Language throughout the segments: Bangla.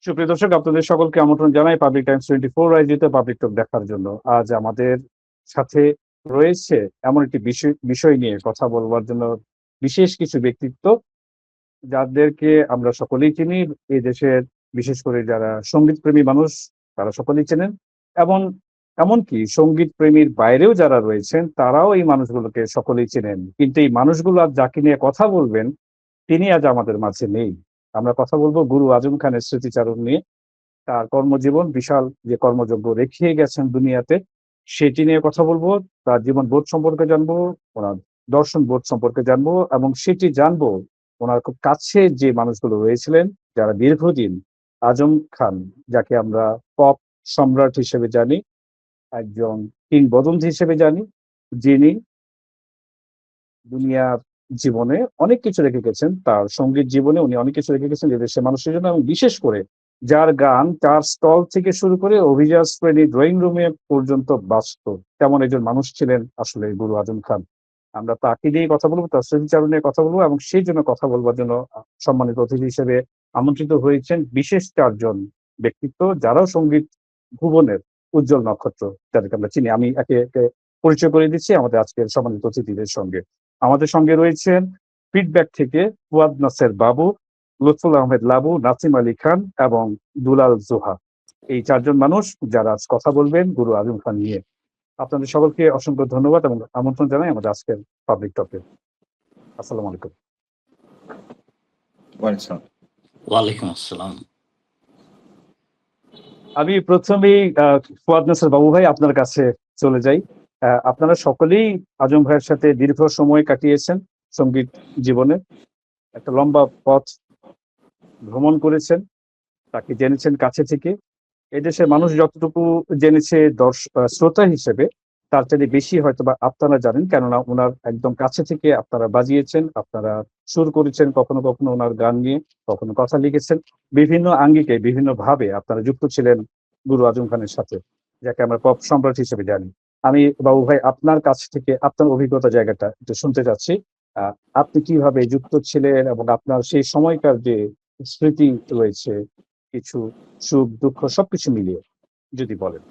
সুপ্রিয় দর্শক, আপনাদের সকলকে আমন্ত্রণ জানাই পাবলিক টাইমস 24 আয়োজিত পাবলিক টক দেখার জন্য। আজ আমাদের সাথে রয়েছে এমন একটি বিষয় নিয়ে কথা বলবার জন্য বিশেষ কিছু ব্যক্তিত্ব, যাদেরকে আমরা সকলেই চিনি। এই দেশের বিশেষ করে যারা সঙ্গীত প্রেমী মানুষ, তারা সকলেই চেনেন, এবং এমনকি সঙ্গীত প্রেমীর বাইরেও যারা রয়েছেন তারাও এই মানুষগুলোকে সকলেই চেনেন। কিন্তু এই মানুষগুলো আজ যাকে নিয়ে কথা বলবেন, তিনি আজ আমাদের মাঝে নেই। আমরা কথা বলবো গুরু আজম খানের স্মৃতিচারণ নিয়ে। তার কর্মজীবন, বিশাল যে কর্মযজ্ঞ রেখে গেছেন দুনিয়াতে, সেটি নিয়ে কথা বলবো। তার জীবন বোধ সম্পর্কে জানবো, ওনার দর্শন বোধ সম্পর্কে জানবো, এবং সেটি জানবো ওনার খুব কাছে যে মানুষগুলো রয়েছিলেন, যারা দীর্ঘদিন আজম খান, যাকে আমরা পপ সম্রাট হিসেবে জানি, একজন কিংবদন্তি হিসেবে জানি, যিনি দুনিয়ার জীবনে অনেক কিছু রেখে গেছেন। তার সঙ্গীত জীবনে উনি অনেক কিছু রেখে গেছেন এদেশের মানুষের জন্য, এবং বিশেষ করে যার গান তার স্টল থেকে শুরু করে অভিজাত শ্রেণী ড্রয়িং রুমে পর্যন্ত বাস্তব, তেমন একজন মানুষ ছিলেন আসলে গুরু আজম খান। আমরা তাকে নিয়ে কথা বলবো, তার স্মৃতিচারণ নিয়ে কথা বলবো, এবং সেই জন্য কথা বলবার জন্য সম্মানিত অতিথি হিসেবে আমন্ত্রিত হয়েছেন বিশেষ চারজন ব্যক্তিত্ব, যারাও সঙ্গীত ভুবনের উজ্জ্বল নক্ষত্র, যাদেরকে আমরা চিনি। আমি একে একে পরিচয় করে দিচ্ছি আমাদের আজকের সম্মানিত অতিথিদের সঙ্গে। আমাদের সঙ্গে রয়েছেন ফিডব্যাক থেকে ফুয়াদ নাসের বাবু, লুৎফুল আহমেদ লাবু, নাসিম আলী খান এবং দুলাল জোহা। এই চারজন মানুষ যারা আজ কথা বলবেন গুরু আজম খান নিয়ে। আপনাদের সকলকে অসংখ্য ধন্যবাদ এবং আমন্ত্রণ জানাই আমাদের আজকের পাবলিক টকে। আসসালামু আলাইকুম। ওয়ালাইকুম আসসালাম। আমি প্রথমেই ফুয়াদ নাসের বাবু ভাই আপনার কাছে চলে যাই। আপনারা সকলেই আজম ভাইয়ের সাথে দীর্ঘ সময় কাটিয়েছেন সঙ্গীত জীবনে, একটা লম্বা পথ ভ্রমণ করেছেন, তাকে জেনেছেন কাছে থেকে। এদেশের মানুষ যতটুকু জেনেছে শ্রোতা হিসেবে, তার চাইতে বেশি হয়তো বা আপনারা জানেন, কেননা ওনার একদম কাছে থেকে আপনারা বাজিয়েছেন, আপনারা সুর করেছেন, কখনো কখনো ওনার গান নিয়ে, কখনো কথা লিখেছেন। বিভিন্ন আঙ্গিকে বিভিন্ন ভাবে আপনারা যুক্ত ছিলেন গুরু আজম খানের সাথে, যাকে আমরা পপ সম্রাট হিসেবে জানি। আমি বাবু ভাই আপনার কাছ থেকে আপনার অভিজ্ঞতা জায়গাটা একটু শুনতে চাচ্ছি। আপনি কিভাবে যুক্ত ছিলেন এবং আপনার সেই সময়কার যে স্মৃতি রয়েছে, কিছু সুখ দুঃখ সবকিছু মিলিয়ে যদি বলেন।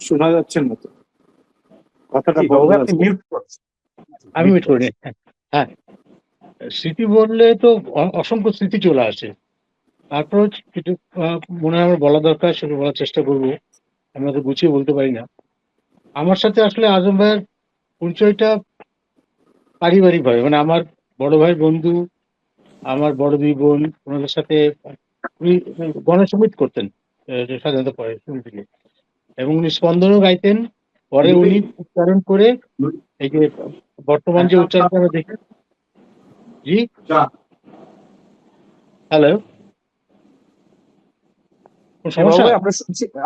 শোনা যাচ্ছে না তো কথাটা? আমি মিট করি। হ্যাঁ, স্মৃতি বললে তো অসংখ্য স্মৃতি চলে আসে। তারপর কিছু মনে হয় আমার বলা দরকার, সেটা বলার চেষ্টা করবো। আমরা তো গুছিয়ে বলতে পারি না। আমার সাথে আসলে আজম ভাইয়ের পরিচয়টা পারিবারিক ভাবে, মানে আমার বড় ভাইয়ের বন্ধু, আমার বড় দুই বোন, ওনাদের সাথে উনি গণসঙ্গীত করতেন স্বাধীনতা পরে শুরু থেকে, এবং উনি স্পন্দনও গাইতেন। পরে উনি উচ্চারণ করে এই যে বর্তমান যে উচ্চারণ আমরা দেখি। জি, হ্যালো,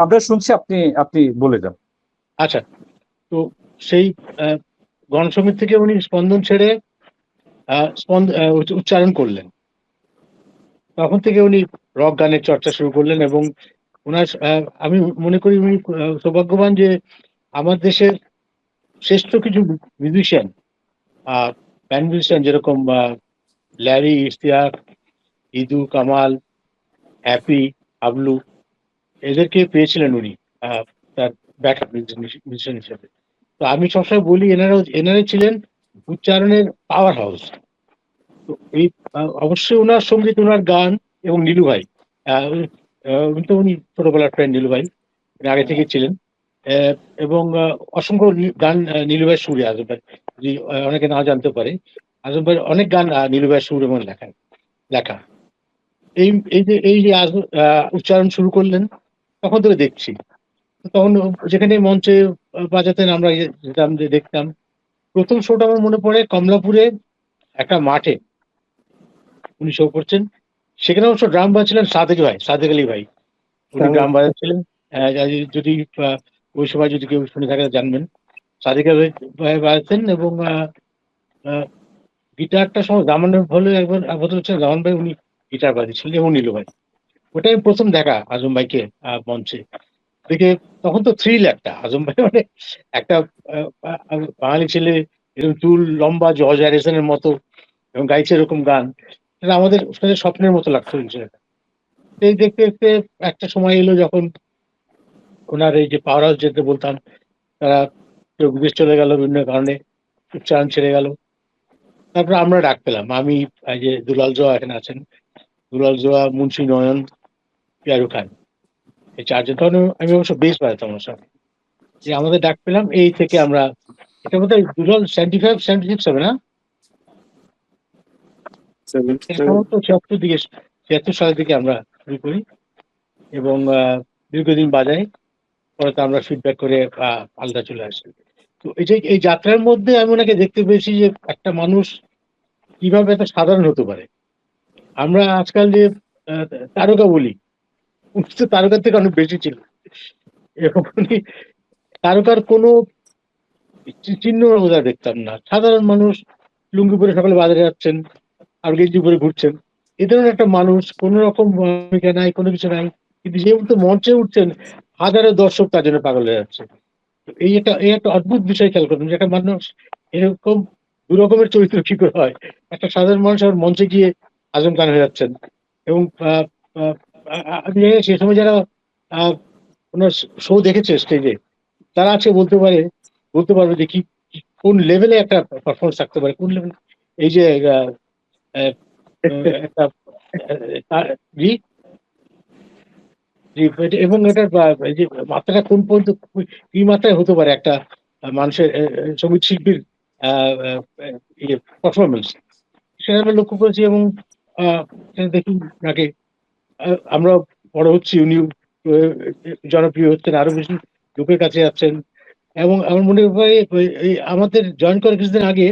আমরা শুনছি, আপনি বলে যান। আচ্ছা, তো সেই গণসঙ্গীত থেকে উনি স্পন্দন ছেড়ে উচ্চারণ করলেন। তখন থেকে উনি রক গানের চর্চা শুরু করলেন, এবং ওনার আমি মনে করি উনি সৌভাগ্যবান যে আমার দেশের শ্রেষ্ঠ কিছু মিউজিশিয়ান, ব্যান্ড মিউজিশিয়ান, যেরকম ল্যারি, ইশতিয়াক, ইদু, কামাল, হ্যাপি, হাবলু, এদেরকে পেয়েছিলেন উনি তার ব্যাকআপ মিউজিশিয়ান হিসেবে। তো আমি সবসময় বলি এনারাই ছিলেন উচ্চারণের পাওয়ার হাউস। তো এই অবশ্যই ওনার সঙ্গীত, ওনার গান, এবং নীলু ভাই, উনি ছোটবেলার ফ্রেন্ড নীলু ভাই, আগে থেকে ছিলেন। এবং অসংখ্য গান নীলু ভাইয়ের সুরে, আজম ভাই যদি অনেকে না জানতে পারে, আজম ভাইয়ের অনেক গান নীলু ভাইয়ের সুর এবং লেখা। এই যে উচ্চারণ শুরু করলেন, তখন থেকে দেখছি। তখন যেখানে মঞ্চে বাজাতেন আমরা যেতাম, দেখতাম। প্রথম শোটা আমার মনে পড়ে কমলাপুরে একটা মাঠে উনি শো করছেন। সেখানে অবশ্য ড্রাম বাজাচ্ছিলেন সাদেক আলী ভাই, উনি ড্রাম বাজাচ্ছিলেন। যদি ওই সময় যদি কেউ শুনে থাকে জানবেন, সাদেক আলী ভাই বাজাচ্ছেন, এবং গিটারটা সময় জামানের হলে একবার হচ্ছেন জামান ভাই, উনি গিটার বাজিয়েছিলেন, এবং নীলু ভাই। ওটাই প্রথম দেখা আজম ভাইকে মঞ্চে দেখে। তখন তো থ্রিল একটা, আজম ভাই মানে একটা বাঙালি ছেলে এরকম চুল লম্বা, জর্জ হ্যারিসনের মতো, এবং গাইছে এরকম গান। এটা আমাদের শুনে স্বপ্নের মতো লাগতো বিষয়টা। এই দেখতে দেখতে একটা সময় এলো যখন ওনার এই যে পাওয়ার হাউস যেতে বলতাম, তারা কেউ বিদেশ চলে গেল বিভিন্ন কারণে, উচ্চারণ ছেড়ে গেল। তারপরে আমরা ডাক পেলাম, আমি, এই যে দুলাল জোয়া এখানে আছেন, দুলাল জোয়া, মুন্সি নয়ন, পিয়ারু খান, এই চারজন। তখন আমি অবশ্য বেশ বাজাতাম ওনার সঙ্গে। যে আমাদের ডাক পেলাম, এই থেকে আমরা, এটা বোধ হয় দুলাল 75-76 হবে না, এটা সম্ভবত 76 সালের দিকে আমরা শুরু করি, এবং দীর্ঘদিন বাজাই। পরে তো আমরা ফিডব্যাক করে আলাদা চলে আসি। তো এই যাত্রার মধ্যে আমি ওনাকে দেখতে পেয়েছি যে একটা মানুষ কিভাবে এত সাধারণ হতে পারে। আমরা আজকাল যে আহ, তারকা বলি, উনি তো তারকার থেকে অনেক বেশি ছিল, এবং উনি তারকার কোনো চিহ্ন বোধহয় দেখতাম না। সাধারণ মানুষ, লুঙ্গি পরে সকালে বাজারে যাচ্ছেন আর গেঞ্জি পরে ঘুরছেন, এ ধরনের একটা মানুষ, কোন রকম ভূমিকা নাই, কোনো কিছু নাই, কিন্তু যেহেতু মঞ্চে উঠছেন, হাজারো দর্শক তার জন্য পাগল হয়ে যাচ্ছে। তো এই একটা অদ্ভুত বিষয় খেয়াল করুন, যে একটা মানুষ এরকম দু রকমের চরিত্র কি করে হয়। একটা সাধারণ মানুষ আবার মঞ্চে গিয়ে আজম খান হয়ে যাচ্ছেন, এবং আমি জানি না সে সময় যারা আহ, ওনার শো দেখেছে স্টেজে, তারা আজকে বলতে পারবে যে কোন লেভেলে একটা পারফরমেন্স থাকতে পারে, কোন লেভেলে এই যে আহ, একটা জি, জি, এবং এটার এই যে মাত্রাটা কোন পর্যন্ত, কি মাত্রায় হতে পারে একটা মানুষের সঙ্গীত শিল্পীর পারফরমেন্স, সেটা আমরা লক্ষ্য করেছি। এবং সেটা দেখি নাকি আমরা বড় হচ্ছি, উনি জনপ্রিয় হচ্ছেন, আরো বেশি লোকের কাছে যাচ্ছেন। এবং আমার মনে হয় এই আমাদের জয়েন করার কিছুদিন আগে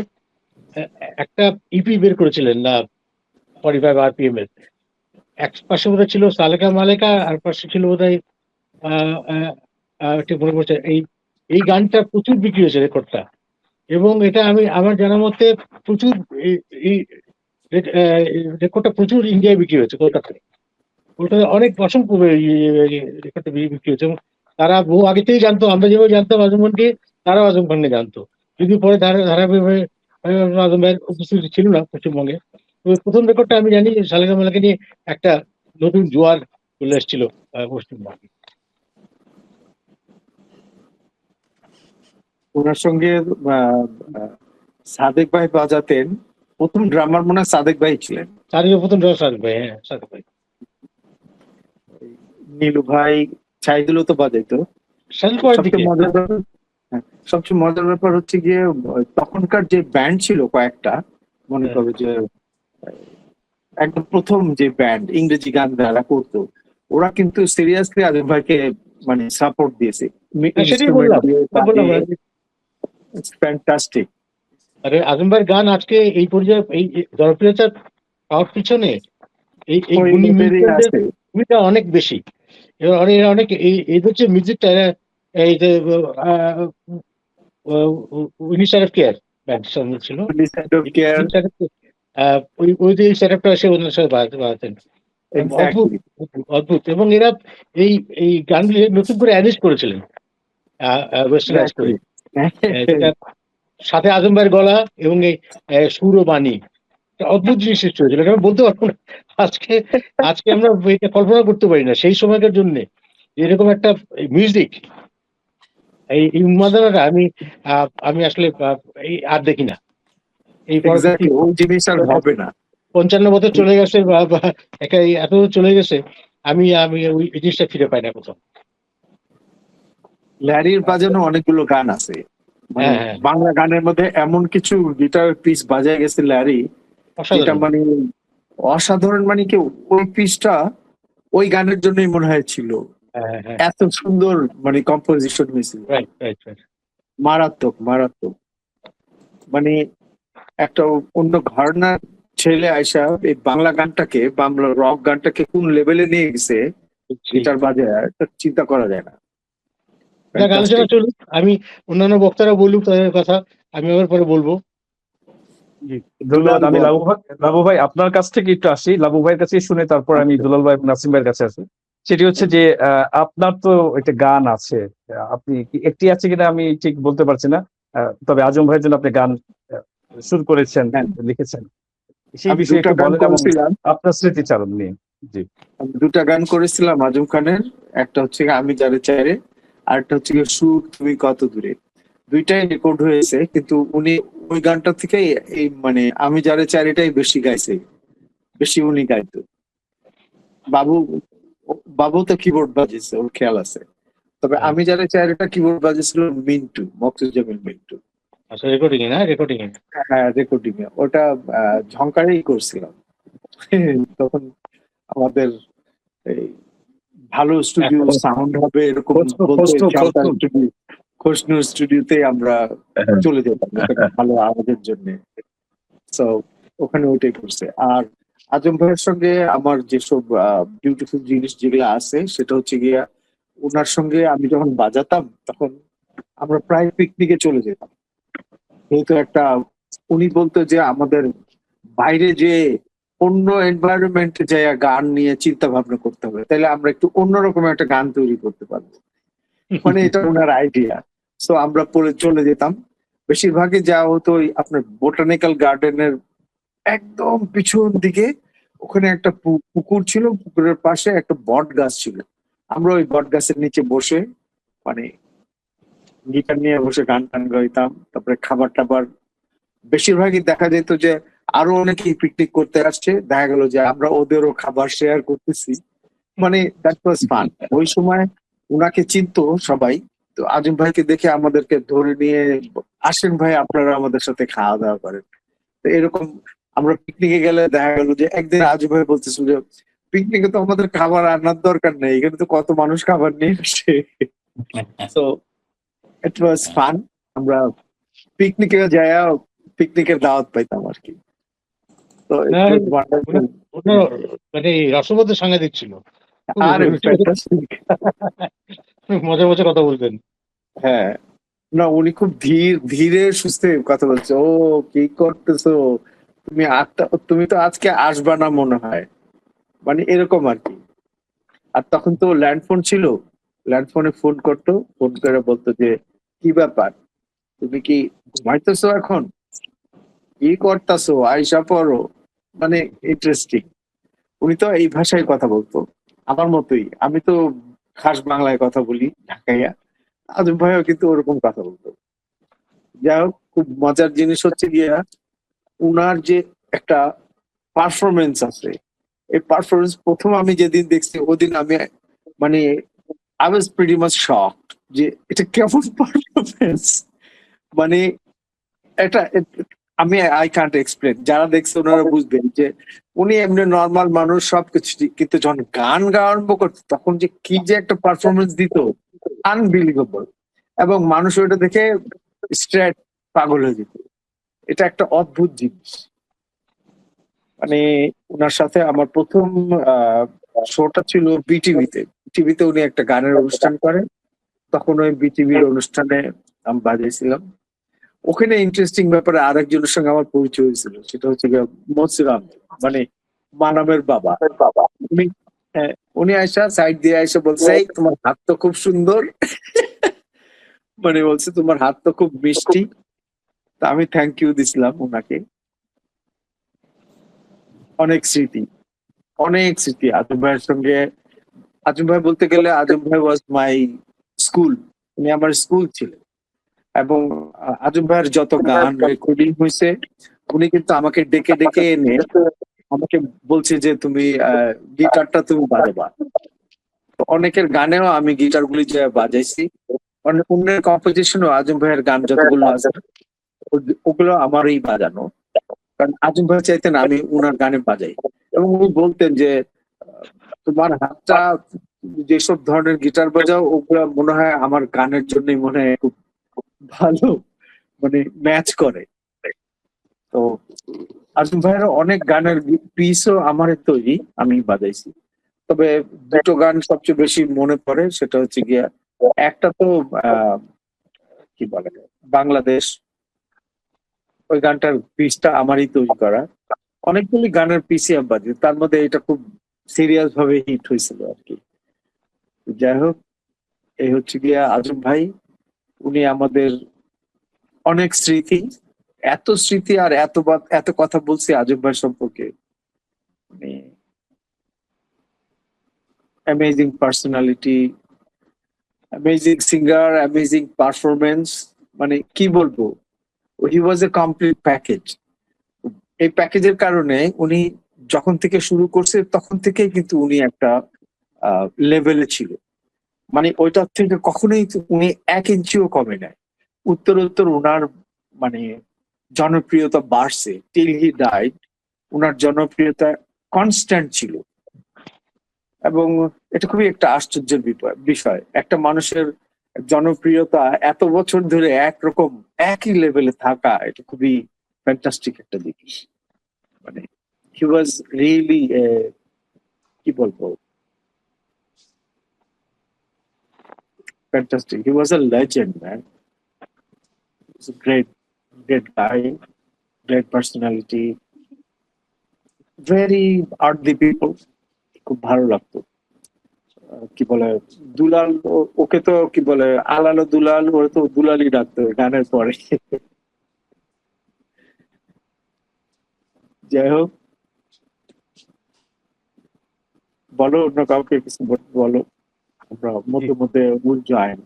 আহ, একটা ইপি বের করেছিলেন না, 45 RPM এর। এক পাশে বোধহয় ছিল সালেকা মালেকা, আর পাশে ছিল বোধহয় ঠিক মনে পড়ছে, এই গানটা প্রচুর বিক্রি হয়েছে, রেকর্ডটা। এবং এটা আমার জানা মতে প্রচুর, এই রেকর্ডটা প্রচুর ইন্ডিয়ায় বিক্রি হয়েছে, কলকাতায়। কলকাতায় অনেক অসংখ্য রেকর্ডটা বিক্রি হয়েছে, এবং তারা বহু আগে থেকেই জানতো, আমরা যেভাবে জানতাম আজম খানকে, তারাও আজম খানকে জানতো। যদি পরে ধারাবাহিকভাবে আজম ভাইয়ের উপস্থিতি ছিল না পশ্চিমবঙ্গে। তো প্রথম রেকর্ডটা আমি জানি যে সালেকা মালাকে নিয়ে একটা নতুন জোয়ার চলে এসেছিল পশ্চিমবঙ্গে। ওনার সঙ্গে আহ, আহ, সাদেক ভাই বাজাতেন। প্রথম ড্রামার মনে হয় সাদেক ভাই ছিলেন। সাদিকের প্রথম ড্রামার সাদিক ভাই, হ্যাঁ সাদিক ভাই। নীলু ভাই, ছাইদুলও তো বাজাইতো। সাদিক পরের দিকে। সবচেয়ে মজার ব্যাপার, হ্যাঁ, সবচেয়ে মজার ব্যাপার হচ্ছে গিয়ে তখনকার যে ব্যান্ড ছিল কয়েকটা, মনে হ্যাঁ। করো যে একদম প্রথম যে ব্যান্ড ইংরেজি গান যারা করতো, ওরা কিন্তু সিরিয়াসলি আজম ভাইকে মানে সাপোর্ট দিয়েছে। সেটাই বললাম, ফ্যান্টাস্টিক। আরে আজম ভাইয়ের গান আজকে এই পর্যায়ে, এই জনপ্রিয়তা পাওয়ার পিছনে এই ওই গুণী লেভেলেই মিউজিশিয়ানদের আছে। ভূমিকা অনেক বেশি। এবার অনেক এদের যে মিউজিকটা, এই যে ইনিশিয়াল কেয়ার ব্যান্ড ছিল, ওই যে সেটআপটা এসে ওনার সাথে বাজাতেন, অদ্ভুত, অদ্ভুত। এবং এরা এই এই গানগুলি নতুন করে অ্যারেঞ্জ করেছিলেন, ওয়েস্টার্নাইজ করে, যেটা সাথে আজম ভাইয়ের গলা এবং এই সুর ও বাণী, একটা অদ্ভুত জিনিস সৃষ্টি হয়েছিল, এটা আমি বলতে পারবো না। আজকে আজকে আমরা এটা কল্পনা করতে পারি না সেই সময়কার জন্য এরকম একটা মিউজিক, এই উন্মাদনাটা আমি আসলে এই আর দেখি না। এই পরবর্তী ওই জিনিস আর হবে না। 55 বছর চলে গেছে, বা এত চলে গেছে, আমি আমি ওই জিনিসটা ফিরে পাই না কোথাও। ল্যারির বাজানো অনেকগুলো গান আছে, মানে হ্যাঁ। বাংলা গানের মধ্যে এমন কিছু গিটার পিস বাজায় গেছে ল্যারি, যেটা অসাধারণ। মানে অসাধারণ। মানে কি ওই পিসটা ওই গানের জন্যই মনে হয় ছিল, হ্যাঁ। এত সুন্দর মানে কম্পোজিশন হয়েছিল। রাইট। মারাত্মক মারাত্মক। মানে একটা অন্য ঘরানার ছেলে আইসা এই বাংলা গানটাকে, বাংলা রক গানটাকে কোন লেভেলে নিয়ে গেছে গিটার বাজায়, এটা চিন্তা করা যায় না। যাক, আলোচনা চলুক, আমি অন্যান্য বক্তারা বলুক তাদের কথা, আমি আবার পরে বলবো। ধন্যবাদ। আমি লাবু ভাই আপনার কাছ থেকে একটু আসি, লাবু ভাইয়ের কাছে শুনে তারপর আমি দুলাল ভাই নাসিম ভাইয়ের কাছে আসি। সেটি হচ্ছে যে আপনার তো একটা গান আছে, আপনি একটি আছে কিনা আমি ঠিক বলতে পারছি না, তবে আজম ভাইয়ের জন্য আপনি গান আহ, শুরু করেছেন, হ্যাঁ, লিখেছেন, সেই আমি বিষয়ে দুটা একটু গান বলেন এবং করেছিলাম। আপনার স্মৃতিচারণ নিয়ে। জি। আমি দুটা গান করেছিলাম আজম খানের। একটা হচ্ছে গিয়ে আমি যারে চাইরে, আর একটা হচ্ছে গিয়ে সুর তুমি কত দূরে। দুইটাই রেকর্ড হয়েছে, কিন্তু উনি ওই গানটা থেকে এই মানে আমি যারে চাইরেটাই বেশি গাইছে, বেশি উনি গাইতো। বাবু, বাবু তো কিবোর্ড বাজিয়েছে, ওর খেয়াল আছে। তবে আমি যারে চাইরেটা কিবোর্ড বাজিয়েছিল মিন্টু, মকসুদুজ্জামান মিন্টু। আচ্ছা, রেকর্ডিং এ না, রেকর্ডিং এ। হ্যাঁ, রেকর্ডিং এ ওটা ঝংকারেই করছিলাম। তখন আমাদের এই ভালো স্টুডিও এখন সাউন্ড হবে এরকম বলতে খসরু ঝংকার খসরু স্টুডিও, খসনু স্টুডিওতে আমরা চলে যেতাম ওখানে ভালো আওয়াজের জন্য। তো ওখানে ওইটাই করছে। আর আজম ভাইয়ের সঙ্গে আমার যেসব বিউটিফুল জিনিস যেগুলো আছে সেটা হচ্ছে গিয়া, ওনার সঙ্গে আমি যখন বাজাতাম তখন আমরা প্রায় পিকনিকে চলে যেতাম। যেহেতু একটা, উনি বলতো যে আমাদের বাইরে যে অন্য এনভায়রনমেন্টে যায় গান নিয়ে চিন্তা ভাবনা করতে হবে, তাহলে আমরা একটু অন্যরকম একটা গান তৈরি করতে পারবো। মানে এটা ওনার আইডিয়া। সো আমরা পরে চলে যেতাম। বেশিরভাগই যাওয়া হতো ওই আপনার বোটানিক্যাল গার্ডেনের একদম পিছন দিকে। ওখানে একটা পুকুর ছিল, পুকুরের পাশে একটা বট গাছ ছিল। আমরা ওই বট গাছের নিচে বসে মানে গিটার নিয়ে বসে গান টান গাইতাম। তারপরে খাবার টাবার বেশিরভাগই দেখা যেত যে আরো অনেকেই পিকনিক করতে আসছে, দেখা গেল যে আমরা ওদেরও খাবার শেয়ার করতেছি। মানে দ্যাট ওয়াজ ফান। ওই সময় উনাকে চিনতো সবাই। তো আজম ভাইকে দেখে আমাদেরকে ধরে নিয়ে আসেন ভাই আপনারা আমাদের সাথে খাওয়া দাওয়া করেন। তো এরকম আমরা পিকনিকে গেলে দেখা গেল যে একদিন আজম ভাই বলতেছিল যে পিকনিকে তো আমাদের খাবার আনার দরকার নেই, এখানে তো কত মানুষ খাবার নিয়ে আসে। তো ইট ওয়াজ ফান। আমরা পিকনিকে যাই, পিকনিকের দাওয়াত পাইতাম আর কি। তো ইট না, ওয়াজ ওয়ান্ডারফুল। ওনার মানে রসবোধ সাংঘাতিক ছিল। আরে ফ্যান্টাস্টিক। মজা মজা কথা বলতেন। হ্যাঁ, না উনি খুব ধীরে সুস্থে কথা বলছে। ও কি করতেছো তুমি, তুমি তো আজকে আসবা না মনে হয়, মানে এরকম আর কি। আর তখন তো ল্যান্ডফোন ছিল, ল্যান্ডফোনে ফোন করতো, ফোন করে বলতো যে কি ব্যাপার, তুমি কি ঘুমাইতেছো এখন, কি করতেছো, আইসা পড়ো। মানে ইন্টারেস্টিং। উনি তো এই ভাষায় কথা বলতো আমার মতোই। আমি তো খাস বাংলায় কথা বলি ঢাকাইয়া। আজম ভাইও কিন্তু ওরকম কথা বলতো। যাই হোক, খুব মজার জিনিস হচ্ছে গিয়া উনার যে একটা পারফরমেন্স আছে, এই পারফরমেন্স প্রথম আমি যেদিন দেখছি ওদিন আমি মানে I was pretty much shocked যে এটা কেমন পারফরমেন্স। মানে এটা আমি আই কান্ট এক্সপ্লেন। যারা দেখছে ওনারা বুঝবেন যে উনি এমনি নর্মাল মানুষ সবকিছু ঠিক, কিন্তু যখন গান গাওয়া আরম্ভ করতো তখন যে কি যে একটা পারফরমেন্স দিত, আনবিলিভেবল। এবং মানুষ ওইটা দেখে স্ট্রেট পাগল হয়ে যেত। এটা একটা অদ্ভুত জিনিস। মানে ওনার সাথে আমার প্রথম শোটা ছিল বিটিভিতে। টিভিতে উনি একটা গানের অনুষ্ঠান করেন, তখন ওই বিটিভির অনুষ্ঠানে আমি বাজিয়েছিলাম। ওখানে ইন্টারেস্টিং ব্যাপারে আরেকজনের সঙ্গে আমার পরিচয় হয়েছিল, সেটা হচ্ছে গিয়ে মনসুর আহমেদ, মানে মানামের বাবা। উনি উনি আয়সা সাইড দিয়ে আয়সা বলছে, "এই, তোমার হাত তো খুব সুন্দর।" মানে বলছে তোমার হাত তো খুব মিষ্টি। তা আমি থ্যাংক ইউ দিছিলাম ওনাকে। অনেক স্মৃতি, অনেক স্মৃতি আজম ভাইয়ের সঙ্গে। আজম ভাই বলতে গেলে আজম ভাই ওয়াজ মাই স্কুল। উনি আমার স্কুল ছিলেন। এবং আজম ভাইয়ের যত গান রেকর্ডিং হয়েছে উনি কিন্তু আমাকে ডেকে ডেকে এনে আমাকে বলছে যে তুমি গিটারটা তুমি বাজাবা। তো অনেকের গানেও আমি গিটার গুলি যে বাজাইছি। অন্যের কম্পোজিশনও আজম ভাইয়ের গান যতগুলো আছে ওগুলো আমারই বাজানো। কারণ আজম ভাই চাইতেন আমি উনার গানে বাজাই। এবং উনি বলতেন যে আহ, তোমার হাতটা যেসব ধরনের গিটার বাজাও ওগুলো মনে হয় আমার গানের জন্যই মনে হয় খুব ভালো, মানে ম্যাচ করে। তো আজম ভাইয়ের অনেক গানের পিসও আমার তৈরি, আমি বাজাইছি। তবে দুটো গান সবচেয়ে বেশি মনে পড়ে, সেটা হচ্ছে গিয়া একটা তো আহ কি বলে বাংলাদেশ, ওই গানটার পিসটা আমারই তৈরি করা। অনেকগুলি গানের পিসি আমি বাজি, তার মধ্যে এটা খুব সিরিয়াস ভাবে হিট হয়েছিল আর কি। যাই হোক, এই হচ্ছে গিয়া আজম ভাই। উনি আমাদের অনেক স্মৃতি, এত স্মৃতি আর এত কথা বলছি আজব ভাই সম্পর্কে, মানে amazing personality, amazing singer, amazing performance, মানে কি বলবো, হি ওয়াজ এ কমপ্লিট প্যাকেজ। এই প্যাকেজের কারণে উনি যখন থেকে শুরু করছে তখন থেকেই কিন্তু উনি একটা লেভেলে ছিল, মানে ওইটার থেকে কখনোই উনি 1 ইঞ্চিও কমে নাই। উত্তর উনার মানে জনপ্রিয়তা বাড়ছে, টিল হি ডাইড উনার জনপ্রিয়তা কনস্ট্যান্ট ছিল। এবং এটা খুবই একটা আশ্চর্যের বিষয়, একটা মানুষের জনপ্রিয়তা এত বছর ধরে একরকম একই লেভেলে থাকা, এটা খুবই ফ্যান্টাস্টিক একটা জিনিস। মানে হি ওয়াজ রিয়েলি, কি বলবো, fantastic. He was a legend, man. He was a great guy, great personality, very arty people. খুব ভালো লাগতো। কি বলে দুলাল, ওকে তো কি বলে আলালো দুলাল, ওরা তো দুলালই ডাকতো গানের পরে। যাই হোক, বলো অন্য কাউকে কিছু বলো, আমরা মধ্যে উল জয়েন।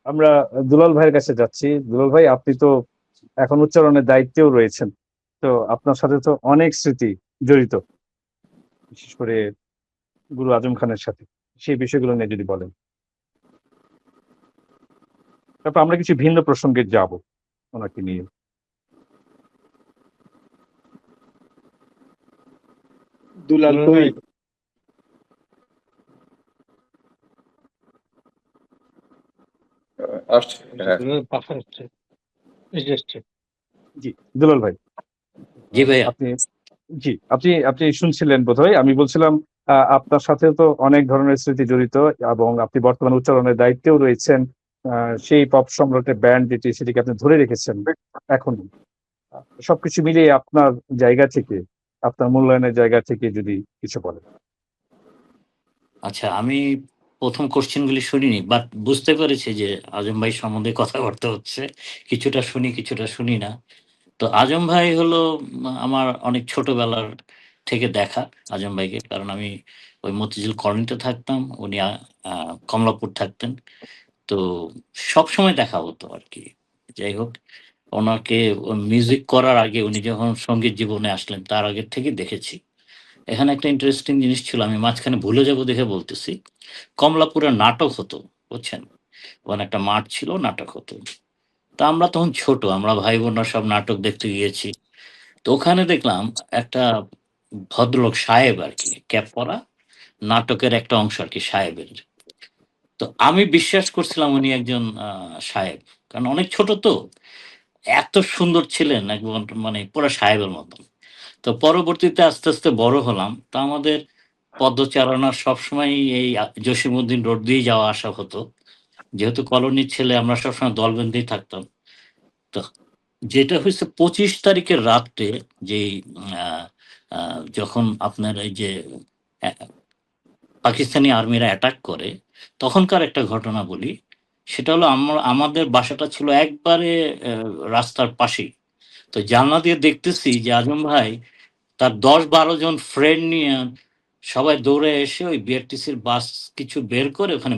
আমরা দুলাল ভাইয়ের কাছে যাচ্ছি। দুলাল ভাই, আপনি তো এখন উচ্চারণের দায়িত্বেও রয়েছেন, তো আপনার সাথে তো অনেক স্মৃতি জড়িত, বিশেষ করে গুরু আজম খানের সাথে, সেই বিষয়গুলো নিয়ে যদি বলেন। তারপর আমরা কিছু ভিন্ন প্রসঙ্গে যাব ওনাকে নিয়ে। দুলাল কই? আসছে, হ্যাঁ। পাশে হচ্ছে, এই যে এসছে। জি দুলাল ভাই, জি ভাইয়া। আপনি জি আপনি আপনি শুনছিলেন বোধহয়, আমি বলছিলাম আপনার সাথে তো অনেক ধরনের স্মৃতি জড়িত, এবং আপনি বর্তমানে উচ্চারণের দায়িত্বেও রয়েছেন। সেই পপ সম্রাটের ব্যান্ড যেটি, সেটিকে আপনি ধরে রেখেছেন এখন। সবকিছু মিলিয়ে আপনার জায়গা থেকে, আপনার মূল্যায়নের জায়গা থেকে যদি কিছু বলেন। আচ্ছা, আমি প্রথম কোশ্চেনগুলি শুনিনি, বাট বুঝতে পেরেছি যে আজম ভাই সম্বন্ধে কথাবার্তা হচ্ছে। কিছুটা শুনি, কিছুটা শুনি না। তো আজম ভাই হলো আমার অনেক ছোটবেলার থেকে দেখা আজম ভাইকে, কারণ আমি ওই মতিঝিল কলোনিতে থাকতাম, উনি কমলাপুর থাকতেন। তো সবসময় দেখা হতো আর কি। যাই হোক, ওনাকে মিউজিক করার আগে, উনি যখন সঙ্গীত জীবনে আসলেন তার আগের থেকে দেখেছি। এখানে একটা ইন্টারেস্টিং জিনিস ছিল, আমি মাঝখানে ভুলে যাব দেখে বলতেছি। কমলাপুরে নাটক হতো, বুঝছেন? ওখানে একটা মাঠ ছিল, নাটক হতো। তা আমরা তখন ছোট, আমরা ভাই বোনরা সব নাটক দেখতে গিয়েছি। তো ওখানে দেখলাম একটা ভদ্রলোক, সাহেব আর কি, ক্যাপ পরা, নাটকের একটা অংশ আর কি সাহেবের। তো আমি বিশ্বাস করছিলাম উনি একজন সাহেব, কারণ অনেক ছোট তো। এত সুন্দর ছিলেন, একদম মানে পুরো সাহেবের মতন। তো পরবর্তীতে আস্তে আস্তে বড় হলাম, তো আমাদের পদচারণা সবসময় এই জসীমউদ্দিন রোড দিয়েই যাওয়া আসা হতো। যেহেতু কলোনির ছেলে, আমরা সবসময় দল বেঁধেই থাকতাম। তো যেটা হয়েছে 25 তারিখের রাত্রে, যে যখন আপনার এই যে আহ, পাকিস্তানি আর্মিরা অ্যাটাক করে, তখনকার একটা ঘটনা বলি। সেটা হলো, আমাদের বাসাটা ছিল একবারে রাস্তার পাশেই। তো জানলা দিয়ে দেখতেছি যে আজম ভাই তার 10-12 জন ফ্রেন্ড নিয়ে সবাই দৌড়ে এসে ওই বিআরটিসির বাস কিছু বের করে ওখানে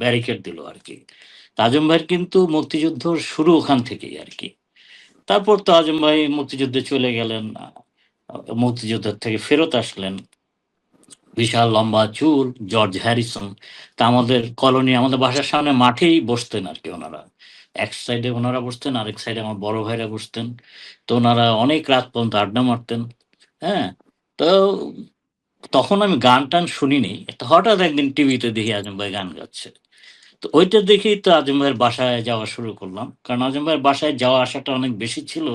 ব্যারিকেড দিল আর কি। তা আজম ভাইয়ের কিন্তু মুক্তিযুদ্ধ শুরু ওখান থেকেই আর কি। তারপর তো আজম ভাই মুক্তিযুদ্ধে চলে গেলেন, মুক্তিযুদ্ধের থেকে ফেরত আসলেন, বিশাল লম্বা চুল, জর্জ হ্যারিসন। তা আমাদের কলোনি, আমাদের বাসার সামনে মাঠেই বসতেন আর কি ওনারা। এক সাইডে ওনারা বসতেন, আরেক সাইডে আমার বড় ভাইরা বসতেন। তো ওনারা অনেক রাত পর্যন্ত আড্ডা মারতেন। হ্যাঁ। তো তখন আমি গান টান শুনিনি, তো হঠাৎ একদিন টিভিতে দেখি আজম ভাই গান গাচ্ছে। তো ওইটা দেখেই তো আজম ভাইয়ের বাসায় যাওয়া শুরু করলাম, কারণ আজম ভাইয়ের বাসায় যাওয়া আসাটা অনেক বেশি ছিল।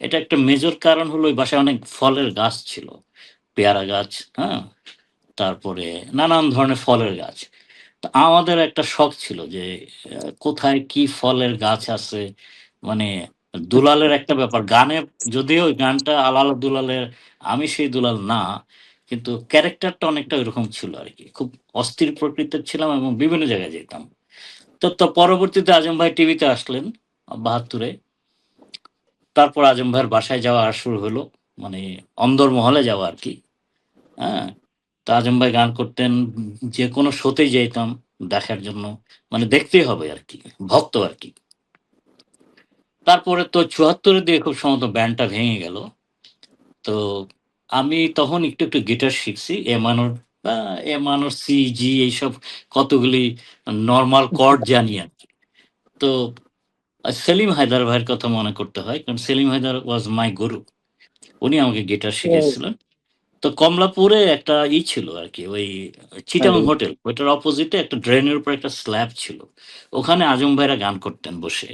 এটা একটা মেজর কারণ হলো, ওই বাসায় অনেক ফলের গাছ ছিল, পেয়ারা গাছ, হ্যাঁ, তারপরে নানান ধরনের ফলের গাছ। তো আমাদের একটা শখ ছিল যে কোথায় কি ফলের গাছ আছে, মানে দুলালের একটা ব্যাপার গানে, যদিও ওই গানটা আলাল দুলালের, আমি সেই দুলাল না, কিন্তু ক্যারেক্টারটা অনেকটা ওইরকম ছিল আর কি। খুব অস্থির প্রকৃতির ছিলাম এবং বিভিন্ন জায়গায় যেতাম। তো পরবর্তীতে আজম ভাই টিভিতে আসলেন 72-এ। তারপর আজম ভাইয়ের বাসায় যাওয়া আর শুরু হলো, মানে অন্দরমহলে যাওয়া আর কি। হ্যাঁ, তো আজম ভাই গান করতেন, যে কোনো শোতেই যেতাম দেখার জন্য, মানে দেখতেই হবে আর কি, ভক্ত আর কি। তারপরে তো ৭৪-এর দিকে খুব সম্ভবত ব্যান্ডটা ভেঙে গেল। তো আমি তখন একটু, একটু গিটার শিখছি। এ মাইনর বা এ মাইনর, সি, জি এইসব কতগুলি নরমাল কর্ড জানি আরকি। তো সেলিম হায়দার ভাইয়ের কথা মনে করতে হয়। কারণ সেলিম হায়দার ওয়াজ মাই গুরু। উনি আমাকে গিটার শিখিয়েছিলেন। তো কমলাপুরে একটা ছিল আরকি, ওই চিটাগং হোটেল, ওইটার অপোজিটে একটা ড্রেনের উপর একটা স্ল্যাব ছিল। ওখানে আজম ভাইরা গান করতেন বসে।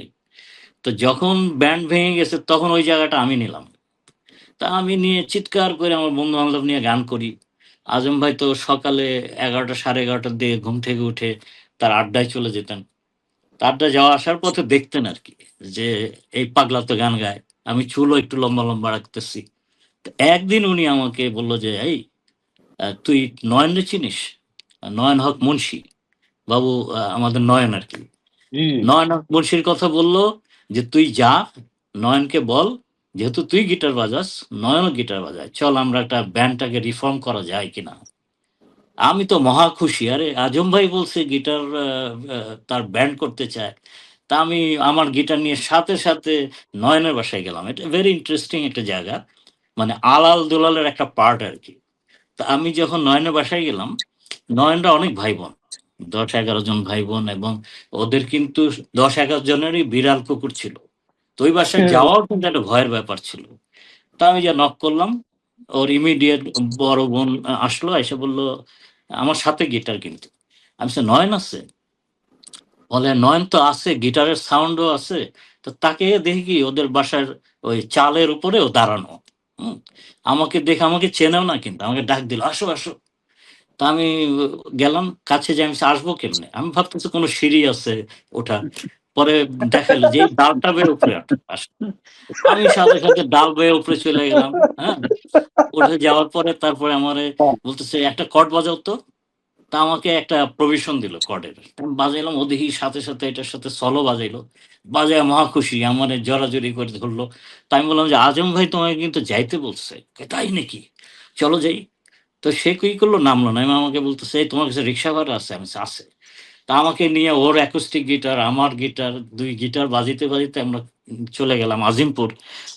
তো যখন ব্যান্ড ভেঙে গেছে তখন ওই জায়গাটা আমি নিলাম। তা আমি নিয়ে চিৎকার করে আমার বন্ধু-বান্ধব নিয়ে গান করি। আজম ভাই তো সকালে ১১টা ১১:৩০ দিকে ঘুম থেকে উঠে তার আড্ডায় চলে যেতেন। তো আড্ডায় যাওয়া আসার পথে দেখতেন আরকি যে এই পাগলা তো গান গায়। আমি চুলও একটু লম্বা, লম্বা রাখতেছি। তো একদিন উনি আমাকে বলল যে, "এই তুই নয়নরে চিনিস? নয়ন হক মুন্সী।" বাবু আমাদের নয়ন আরকি। জি। নয়ন হক মুন্সীর কথা বলল যে, "তুই যা, নয়নকে বল, যেহেতু তুই গিটার বাজাস, নয়নও গিটার বাজায়। চল আমরা একটা ব্যান্ডটাকে রিফর্ম করা যায় কিনা?" আমি তো মহা খুশি। আরে আজম ভাই বলছে গিটার আ আ তার ব্যান্ড করতে চায়। তা আমি আমার গিটার নিয়ে সাথে, সাথে নয়নের বাসায় গেলাম। এটা ভেরি ইন্টারেস্টিং একটা জায়গা। মানে আলাল দুলালের একটা পার্ট আরকি। তো আমি যখন নয়নের বাসায় গেলাম, নয়নরা অনেক ভাই-বোন। ১০-১১ জন ভাই-বোন, এবং ওদের কিন্তু ১০-১১ জনেরই বিড়াল কুকুর ছিল। তো ওই বাসায় যাওয়াও কিন্তু একটা ভয়ের ব্যাপার ছিল। তো আমি যে নক করলাম, ওর ইমিডিয়েট বড় বোন আসলো, এসে বলল, আমার সাথে গিটার কিন্তু। আমি বলছি, "নয়ন আছে?" বলে, "নয়ন তো আছে, গিটারের সাউন্ডও আছে।" তো তাকে দেখি কি ওদের বাসার ওই চালের উপরে ও দাঁড়ানো। হুম? আমাকে দেখে, আমাকে চেনেও না কিন্তু। আমাকে ডাক দিল, "আসো, আসো।" তা আমি গেলাম, কাছে যেয়ে আমি বলছি, "আসবো কেমনে?" আমি ভাবতেছি কোনো সিঁড়ি আছে ওঠার। পরে দেখাইলো যে এই ডালটা বেয়ে উপরে আসো। আমি সাথে, সাথে ডাল বেয়ে উপরে চলে গেলাম। হ্যাঁ? উঠে যাওয়ার পরে তারপরে আমারে বলতেছে, "একটা কর্ড বাজাও তো।" তা আমাকে একটা প্রভিশন দিল কর্ডের। আমি বাজাইলাম, ও দেখি সাথে, সাথে এটার সাথে সলো বাজাইলো। বাজায়া মহা খুশি, আমারে জড়াজড়ি করে ধরলো। তা আমি বললাম যে, "আজম ভাই তোমাকে কিন্তু যাইতে বলছে।" কয়, "তাই নাকি? চলো যাই।" তো সে কি করলো, নামলো না। আমি আমাকে বলতেছে, "এই তোমার কাছে রিক্সা ভাড়া আছে?" আমি বলছি, "আছে।" তা আমাকে নিয়ে ওর অ্যাকোস্টিক গিটার, আমার গিটার, ২ গিটার বাজাইতে, বাজাইতে আমরা চলে গেলাম আজিমপুর।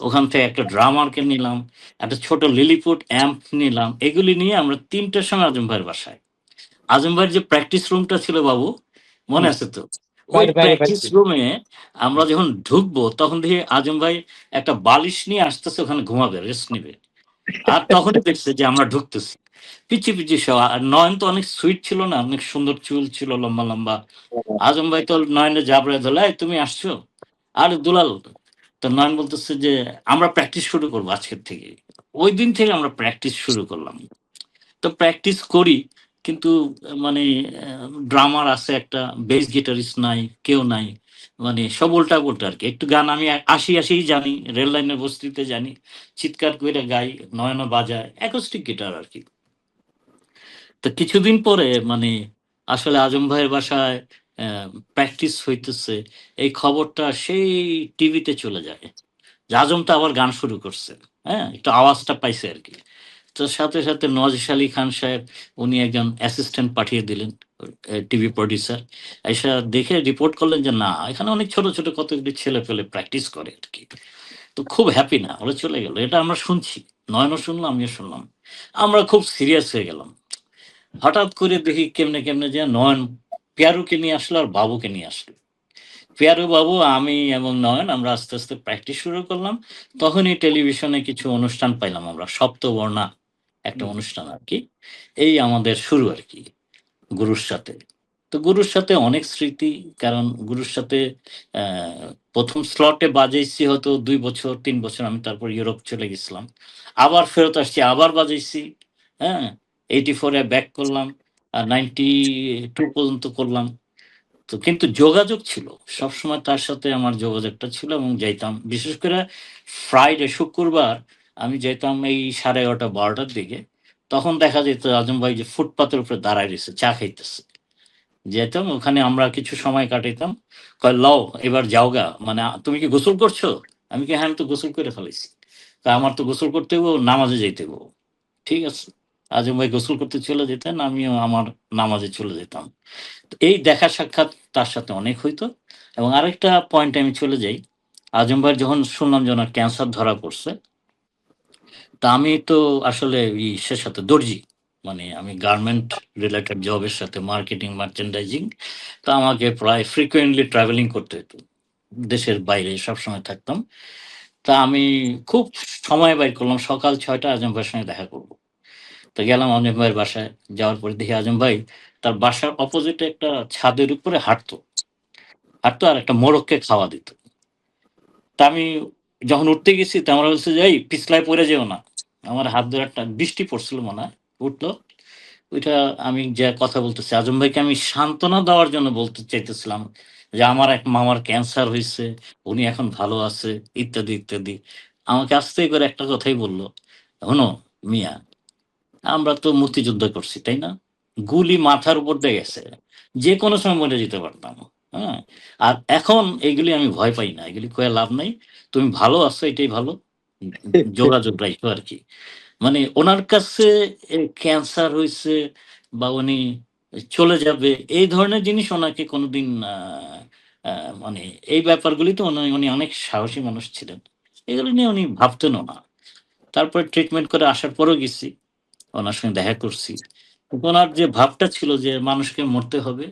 ওখান থেকে একটা ড্রামারকে নিলাম, একটা ছোট লিলিপুট অ্যাম্প নিলাম। এগুলি নিয়ে আমরা ৩ টার সময় আজম ভাইয়ের বাসায়। আজম ভাইয়ের যে প্র্যাকটিস রুমটা ছিল বাবু, মনে আছে তো? ওই বাইরে বাইরে প্র্যাকটিস বাইরে। রুমে আমরা যখন ঢুকবো তখন দেখি আজম ভাই একটা বালিশ নিয়ে আসতেছে, ওখানে ঘুমাবে, রেস্ট নিবে। আর তখনই দেখছে যে আমরা ঢুকতেছি। পিচ্ছি, পিচ্ছি সব। আর নয়ন তো অনেক সুইট ছিল না? অনেক সুন্দর চুল ছিল লম্বা, লম্বা। আজম ভাই তো নয়নের জাবড়ায় ধরল, "এই তুমি আসছো? আরে দুলাল।" তো নয়ন বলতেছে যে, "আমরা প্র্যাকটিস শুরু করব আজকের থেকে।" ঐদিন থেকে আমরা প্র্যাকটিস শুরু করলাম। তো প্র্যাকটিস করি। কিন্তু মানে ড্রামার আছে একটা, বেস গিটারিস্ট নাই, কেউ নাই। মানে সব উল্টা-পুল্টা আরকি। একটু গান আমি ৮০ জানি, রেল লাইনের বস্তিতে জানি। চিৎকার কইরা গাই, নয়নও বাজায়। অ্যাকোস্টিক গিটার আরকি। তো কিছুদিন পরে মানে আসলে আজম ভাইয়ের বাসায় অ্যা প্র্যাকটিস হইতেছে। এই খবরটা সেই টিভিতে চলে যায়। যে আজম তো আবার গান শুরু করছে। হ্যাঁ? একটু আওয়াজটা পাইছে আরকি। তো সাথে, সাথে নওয়াজ আলী খান সাহেব, উনি একজন অ্যাসিস্ট্যান্ট পাঠিয়ে দিলেন, টিভি প্রোডিউসার। আইসা দেখে রিপোর্ট করলেন যে, "না, এখানে অনেক ছোট, ছোট কতগুলি ছেলেপেলে প্র্যাকটিস করে আরকি।" তো খুব হ্যাপি না, ওরা চলে গেল। এটা আমরা শুনছি। নয়নও শুনল, আমিও শুনলাম। আমরা খুব সিরিয়াস হয়ে গেলাম। হঠাৎ করে দেখি কেমনে, কেমনে যেন নয়ন পিয়ারুকে নিয়ে আসলো আর বাবুকে নিয়ে আসলো। পিয়ারু বাবু, আমি এবং নয়ন আমরা আস্তে, আস্তে প্র্যাকটিস শুরু করলাম। তখনই টেলিভিশনে কিছু অনুষ্ঠান পাইলাম আমরা। সপ্তবর্ণা একটা অনুষ্ঠান আরকি। এই আমাদের শুরু আরকি গুরুর সাথে। তো গুরুর সাথে অনেক স্মৃতি। কারণ গুরুর সাথে অ্যা ১ম স্লটে বাজাইছি হয়তো ২ বছর, ৩ বছর। আমি তারপর ইউরোপ চলে গেছিলাম। আবার ফেরত আসছি, আবার বাজাইছি। হ্যাঁ? 84 এ ব্যাক করলাম। 92 পর্যন্ত করলাম। তো কিন্তু যোগাযোগ ছিল। সবসময় তার সাথে আমার যোগাযোগটা ছিল এবং যাইতাম। বিশেষ করে ফ্রাইডে, শুক্রবার আমি যাইতাম এই 11:30-12টার দিকে। তখন দেখা যেত আজম ভাই যে ফুটপাতের উপরে দাঁড়ায় রইছে, চা খাইতেছে। যেতাম ওখানে, আমরা কিছু সময় কাটাইতাম। কয়, "লও এবার যাওগা। মানে তুমি কি গোসল করছো?" আমি কি হ্যাঁ আমি তো গোসল করে ফেলাইছি। তা আমার তো গোসল করতে হইব, নামাজে যাইতে হইব। ঠিক আছে। আজম ভাই গোসল করতে চলে যেতেন, আমিও আমার নামাজে চলে যেতাম। তো এই দেখা সাক্ষাৎ তার সাথে অনেক হইতো। এবং আরেকটা পয়েন্টে আমি চলে যাই। আজম ভাইয়ের যখন শুনলাম যে উনার ক্যান্সার ধরা পড়ছে, তা আমি তো আসলে ইসের সাথে দর্জি। মানে আমি গার্মেন্ট রিলেটেড জবের সাথে মার্কেটিং, মার্চেন্ডাইজিং। তো আমাকে প্রায় ফ্রিকোয়েন্টলি ট্রাভেলিং করতে হতো। দেশের বাইরে সবসময় থাকতাম। তা আমি খুব সময় বাইর করলাম সকাল ৬টায় আজম ভাইয়ের সঙ্গে দেখা করব। তো গেলাম আজম ভাইয়ের বাসায়। যাওয়ার পরে দেখি আজম ভাই তার বাসার অপোজিটে একটা ছাদের উপরে হাঁটতো। হাঁটতো আর একটা মোরগকে খাওয়া দিত। তা আমি যখন উঠতে গেছি তো আমরা বলছে যে, "এই পিছলায় পড়ে যেও না।" আমার হাত ধরে একটা বৃষ্টি পড়ছিল মনে হয়। উঠলো। ওইটা আমি যে কথা বলতেছি আজম ভাইকে আমি সান্ত্বনা দেওয়ার জন্য বলতে চাইতেছিলাম যে, "আমার এক মামার ক্যান্সার হইছে। উনি এখন ভালো আছে।" ইত্যাদি, ইত্যাদি। আমাকে আস্তে করে একটা কথাই বলল, "শোনো মিয়া, আমরা তো মুক্তিযুদ্ধ করছি, তাই না? গুলি মাথার উপর দিয়ে গেছে। যেকোনো সময় মরে যেতে পারতাম। হ্যাঁ? আর এখন এগুলি আমি ভয় পাই না। এগুলি কইয়া লাভ নাই। তুমি ভালো আছো এটাই ভালো। যোগাযোগ রাইখো আরকি।" মানে উনার কাছে ক্যান্সার হইছে বা উনি চলে যাবে এই ধরনের জিনিস উনাকে কোনোদিন আ মানে এই ব্যাপারগুলিতে উনি অনেক সাহসী মানুষ ছিলেন। এগুলো নিয়ে উনি ভাবতেনও না। তারপরে ট্রিটমেন্ট করে আসার পরেও গেছি। উনার সঙ্গে দেখা করছি। কিন্তু উনার যে ভাবটা ছিল যে মানুষকে মরতে হবে,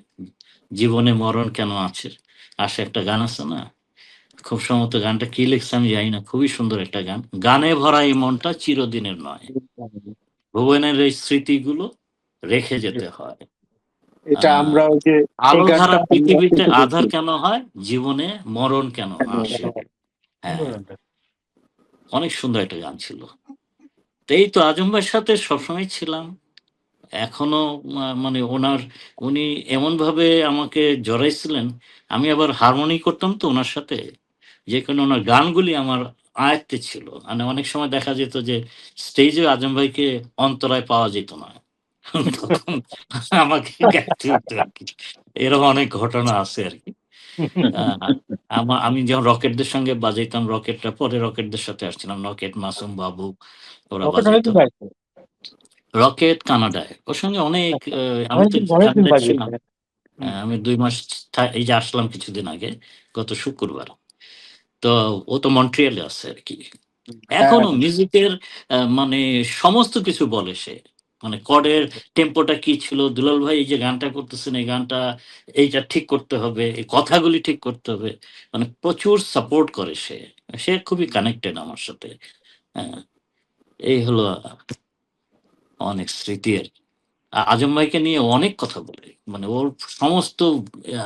জীবনে মরণ কেন আছে? আসে একটা গান আছে না? খুব সম্ভবত গানটা কি লিখছে আমি জানি না। খুবই সুন্দর একটা গান। গানে ভরা এই মনটা চিরদিনের নয়। ভুবনের এই স্মৃতিগুলো রেখে যেতে হয়। আ এটা আমরা ওই যে এই আলো ধারা গানটা আমরা পৃথিবীতে কিন্তু আঁধার দেখি। কেন হয়? জীবনে মরণ কেন আসে? সুন্দর হ্যাঁ, গানটা। অনেক সুন্দর একটা গান ছিল। তো এই তো আজম ভাইয়ের সাথে সবসময় ছিলাম। এখনো মানে উনি এমনভাবে আমাকে জড়াইছিলেন, আমি আবার হারমোনি করতাম তো উনার সাথে। যে কারণে উনার গানগুলি আমার আয়ত্তে ছিল। মানে অনেক সময় দেখা যেত যে স্টেজে আজম ভাইকে অন্তরায় পাওয়া যেত না। তখন আমাকে গাইতে হতো আরকি। এরকম অনেক ঘটনা আছে আরকি। আ আমি যখন রকেটদের সঙ্গে বাজাইতাম, পরে রকেটদের সাথে আসছিলাম। রকেট, মাসুম, বাবু ওরা রকেট বাজাইত। অনেকদিন গাইছে। রকেট কানাডায়। ওর সঙ্গে অনেক আমি তো অনেকদিন কানাডায় ছিলাম। বাজিয়েছে। হুম। আমি ২ মাস এই যে আসলাম কিছুদিন আগে, গত শুক্রবার। তো ও তো মন্ট্রিয়ালে আছে আরকি। হ্যাঁ, এখনো মিউজিকের মানে সমস্ত কিছু বলে সে। মানে কর্ডের টেম্পোটা কি ছিল? দুলাল ভাই এই যে গানটা করতেছেন, এই গানটা এইটা ঠিক করতে হবে, এই কথাগুলি ঠিক করতে হবে। মানে প্রচুর সাপোর্ট করে সে। সে খুবই কানেক্টেড আমার সাথে। হ্যাঁ, এই হলো অনেক স্মৃতি আরকি। আজম ভাইকে নিয়ে অনেক কথা বলে। মানে ওর সমস্ত আ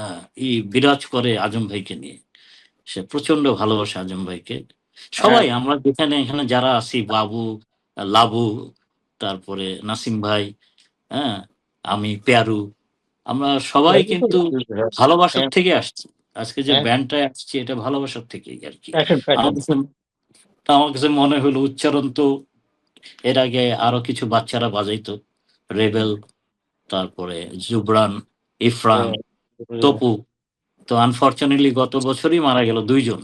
বিরাজ করে আজম ভাইকে নিয়ে। সে প্রচন্ড ভালোবাসে আজম ভাইকে। হ্যাঁ, সবাই আমরা যেখানে এখানে যারা আছি বাবু, লাবু, তারপরে নাসিম ভাই, হ্যাঁ? আমি, পেয়ারু আমরা সবাই কিন্তু ভালোবাসার হ্যাঁ, থেকে আসছি। আজকে যে হ্যাঁ, ব্যান্ডটায় আসছি এটা ভালোবাসার থেকেই আরকি। প্যাশন, আমার প্যাশন। কাছে আমার কাছে মনে হলো উচ্চারণ তো এর আগে আরো কিছু বাচ্চারা বাজাইতো। রেবেল, তারপরে জুবরান, ইরফান, তপু। তো আনফরচুনেটলি গত বছরই মারা গেল ২ জন।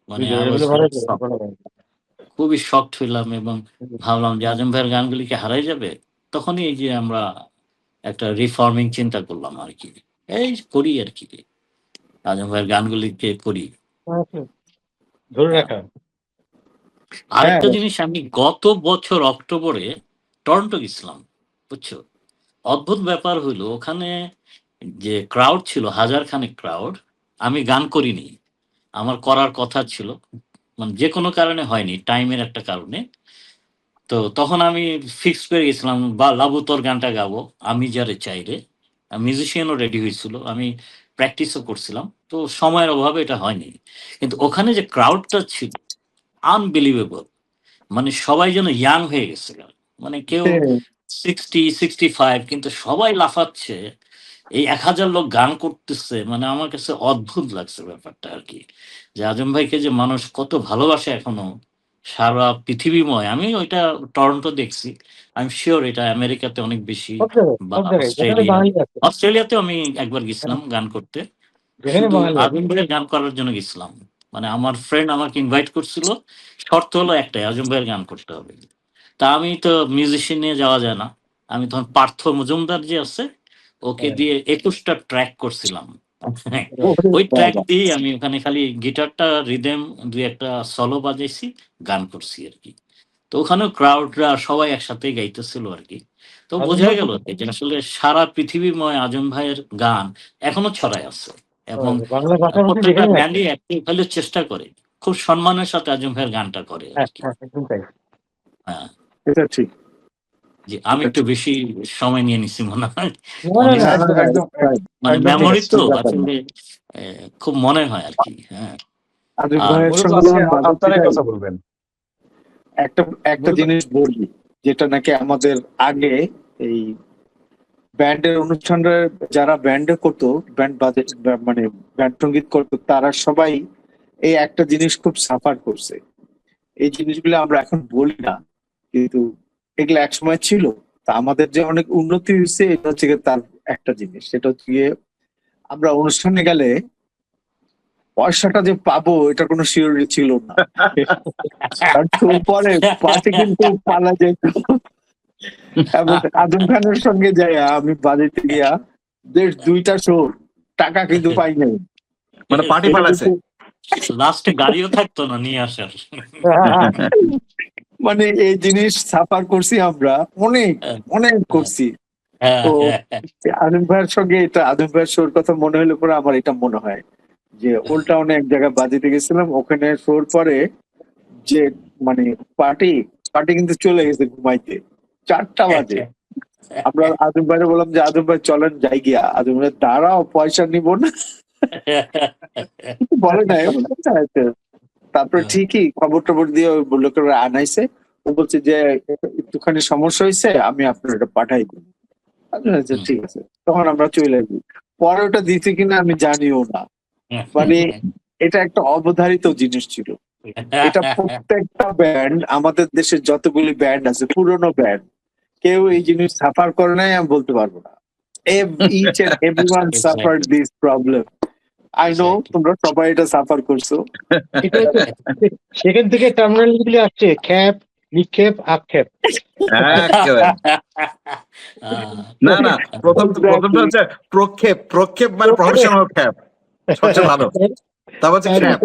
মানে I was ভালো very করে, shocked, ভালো করে। খুবই শকড হইলাম এবং ভাবলাম যে আজম ভাইয়ের গানগুলি কি হারাই যাবে? তখনই এই যে আমরা একটা রিফর্মিং চিন্তা করলাম আরকি। এই করি আরকি। আজম ভাইয়ের গানগুলিকে করি। ধরে আ রাখা। হ্যাঁ, আরেকটা জিনিস আমি গত বছর অক্টোবরে টরন্টো গেছিলাম। বুঝছো? অদ্ভুত ব্যাপার হইলো ওখানে যে ক্রাউড ছিল, হাজার খানেক ক্রাউড। আমি গান করিনি। আমার করার কথা ছিল। মানে যেকোনো কারণে হয়নি। টাইমের একটা কারণে। তো তখন আমি ফিক্সড করে গেছিলাম বা লাবু তোর গানটা গাবো। আমি যারে চাই রে। মিউজিশিয়ানও রেডি হয়েছিল। আমি প্র্যাকটিসও করছিলাম। তো সময়ের অভাবে এটা হয়নি। কিন্তু ওখানে যে ক্রাউডটা ছিল আনবিলিভেবল। মানে সবাই যেন ইয়াং হয়ে গেছে। মানে কেউ 60, 65 কিন্তু সবাই লাফাচ্ছে। এই ১,০০০ লোক গান করতেছে। মানে আমার কাছে অদ্ভুত লাগছে ব্যাপারটা আরকি। যে আজম ভাইকে যে মানুষ কত ভালোবাসে এখনো সারা পৃথিবীময়। আমি ওইটা টরন্টো দেখছি। আই এম সিউর এটা আমেরিকাতে অনেক বেশি সব জায়গায়, বা সব জায়গায়। যেখানে অস্ট্রেলিয়া। বাঙালি আছে, অস্ট্রেলিয়াতেও আমি একবার হ্যাঁ, গেছিলাম গান করতে। যেখানে শুধু বাঙালি আছে। আজম ভাইয়ের গান করার জন্য গেছিলাম। মানে আমার ফ্রেন্ড আমাকে ইনভাইট করছিল, শর্ত হলো একটাই, আজম ভাইয়ের গান করতে হবে। তা আমি তো মিউজিশিয়ান নিয়ে যাওয়া যায় না, আমি তখন পার্থ মজুমদার যে আছে ওকে হ্যাঁ। দিয়ে 21টা ট্র্যাক করছিলাম। ওরে ওই ট্র্যাক বাবা। দিয়ে আমি ওখানে খালি গিটারটা রিদেম দুই একটা সলো বাজাইছি, গান করছি আর কি। তো ওখানেও ক্রাউডরা সবাই একসাথে গাইতেছিল আর কি। তো আজম বোঝা ভাই গেল যে আসলে সারা পৃথিবীময় আজম ভাইয়ের গান এখনো ছড়ায় আছে এবং বাংলা ভাষাভাষী প্রত্যেকটা যেখানে আছে। ব্যান্ডই একটু হলেও চেষ্টা করে, খুব সম্মানের সাথে আজম ভাইয়ের গানটা করে আর হ্যাঁ, কি। হ্যাঁ, একদম তাই। হ্যাঁ, এটা ঠিক। যে আমি এটা একটু ঠিক। বেশি সময় নিয়ে নিছি মনে হয়, না, অনেক না, না, না, একদম fine. মানে একদম ঠিক মেমোরি আছে। তো ব্যাপার না। আসলে খুব মনে হয় আর কি। হ্যাঁ, আজম আর ভাইয়ের মূলত সঙ্গে আজকে যখন বাজাতে আপনারাই যাই, কথা বলবেন। একটা একটা মূলত জিনিস বলি, যেটা নাকি আমাদের আগে এই ব্যান্ডের অনুষ্ঠানটা যারা ব্যান্ডে করতো, ব্যান্ড বাজে মানে ব্যান্ড সঙ্গীত করতো, তারা সবাই এই একটা জিনিস খুব সাফার করছে। এই জিনিসগুলো আমরা এখন বলি না, কিন্তু এগুলো একসময় ছিল। তা আমাদের যে অনেক উন্নতি হয়েছে, এটা হচ্ছে গিয়ে তার একটা জিনিস, সেটা হচ্ছে গিয়ে আমরা অনুষ্ঠানে গেলে পয়সাটা যে পাবো এটা কোনো শিওরিটি ছিল না। কারণ শোর পরে পার্টি কিন্তু পালা যেত। এবং আজম খানের সঙ্গে যাই আমি বাজেতে গিয়া বেশ 2টা শোর, টাকা কিন্তু পাই নাই। মানে পার্টি এটা পালাইছে। কিন্তু লাস্টে গাড়িও থাকতো না নিয়ে আসার। মানে এই জিনিস সাফার করছি আমরা, অনেক অনেক করছি। হ্যাঁ, তো হ্যাঁ, হ্যাঁ, আজম ভাইয়ের সঙ্গে এটা, আজম ভাইয়ের শোর কথা মনে হলে পরে আমার এটা মনে হয় যে উল্টা অনেক জায়গায় বাজিতে গেছিলাম, ওখানে শোর পরে যে মানে পার্টি পার্টি কিন্তু চলে গেছে ঘুমাইতে, 4টা বাজে। আমরা আজম ভাইরে বললাম যে আজম ভাই চলেন যাই গিয়া, আজম ভাই দাঁড়াও পয়সা নিব না, কিছু বলে নাই। আমি বললাম, "আচ্ছা, আচ্ছা।" তারপরে ঠিকই খবর টবর দিয়ে ওই লোকেরা আনাইছে। ও বলছে যে একটুখানি সমস্যা হয়েছে, আমি আপনার এটা পাঠাই দিই। আচ্ছা ঠিক আছে, তখন আমরা চলে আসি। পরে ওটা দিতে কিনা আমি জানিও না। মানে এটা একটা অবধারিত জিনিস ছিল। এটা প্রত্যেকটা ব্যান্ড, আমাদের দেশের যতগুলি ব্যান্ড আছে, পুরোনো ব্যান্ড, কেউ এই জিনিস সাফার করে নাই আমি বলতে পারবো না। Each and everyone suffered this problem. I know তোমরা সবাই এটা সাফার করছো। এটাই তো, সেখান থেকে টার্মিনাল গুলি আসছে, খ্যাপ, নিক্ষেপ, আক্ষেপ। একেবারে। না না, প্রথমটা হচ্ছে প্রক্ষেপ। প্রক্ষেপ মানে প্রফেশনাল খ্যাপ, সবচেয়ে ভালো। তারপর হচ্ছে খ্যাপ,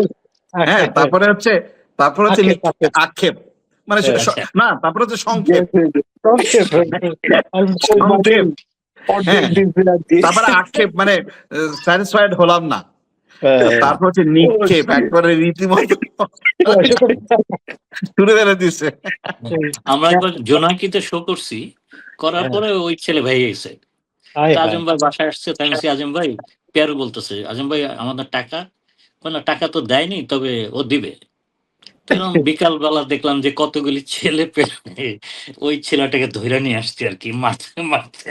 হ্যাঁ, তারপরে হচ্ছে আক্ষেপ, আক্ষেপ। আক্ষেপ মানে না, তারপরে হচ্ছে সংক্ষেপ। সংক্ষেপ। সংক্ষেপ, অর্ধেক হ্যাঁ। দিন ফেরার দিয়ে। তারপরে আক্ষেপ মানে স্যাটিসফাইড হলাম না। তারপর হচ্ছে নিক্ষেপ, একবারে রীতিমতো তুলে ফেলে দিচ্ছে। আমরা একবার জোনাকিতে শো করছি, করার পরে ওই ছেলে ভাই গেছে। তা আজম ভাই বাসায় আসছে, তাই আমি আজম ভাই, পেয়ারু বলতেছে, আজম ভাই আমাদের টাকা, না টাকা তো দেয়নি, তবে ও দিবে। তখন বিকাল বেলা দেখলাম যে কতগুলি ছেলে পেলে ওই ছেলেটাকে ধরে নিয়ে আসছে আর কি, মারতে মারতে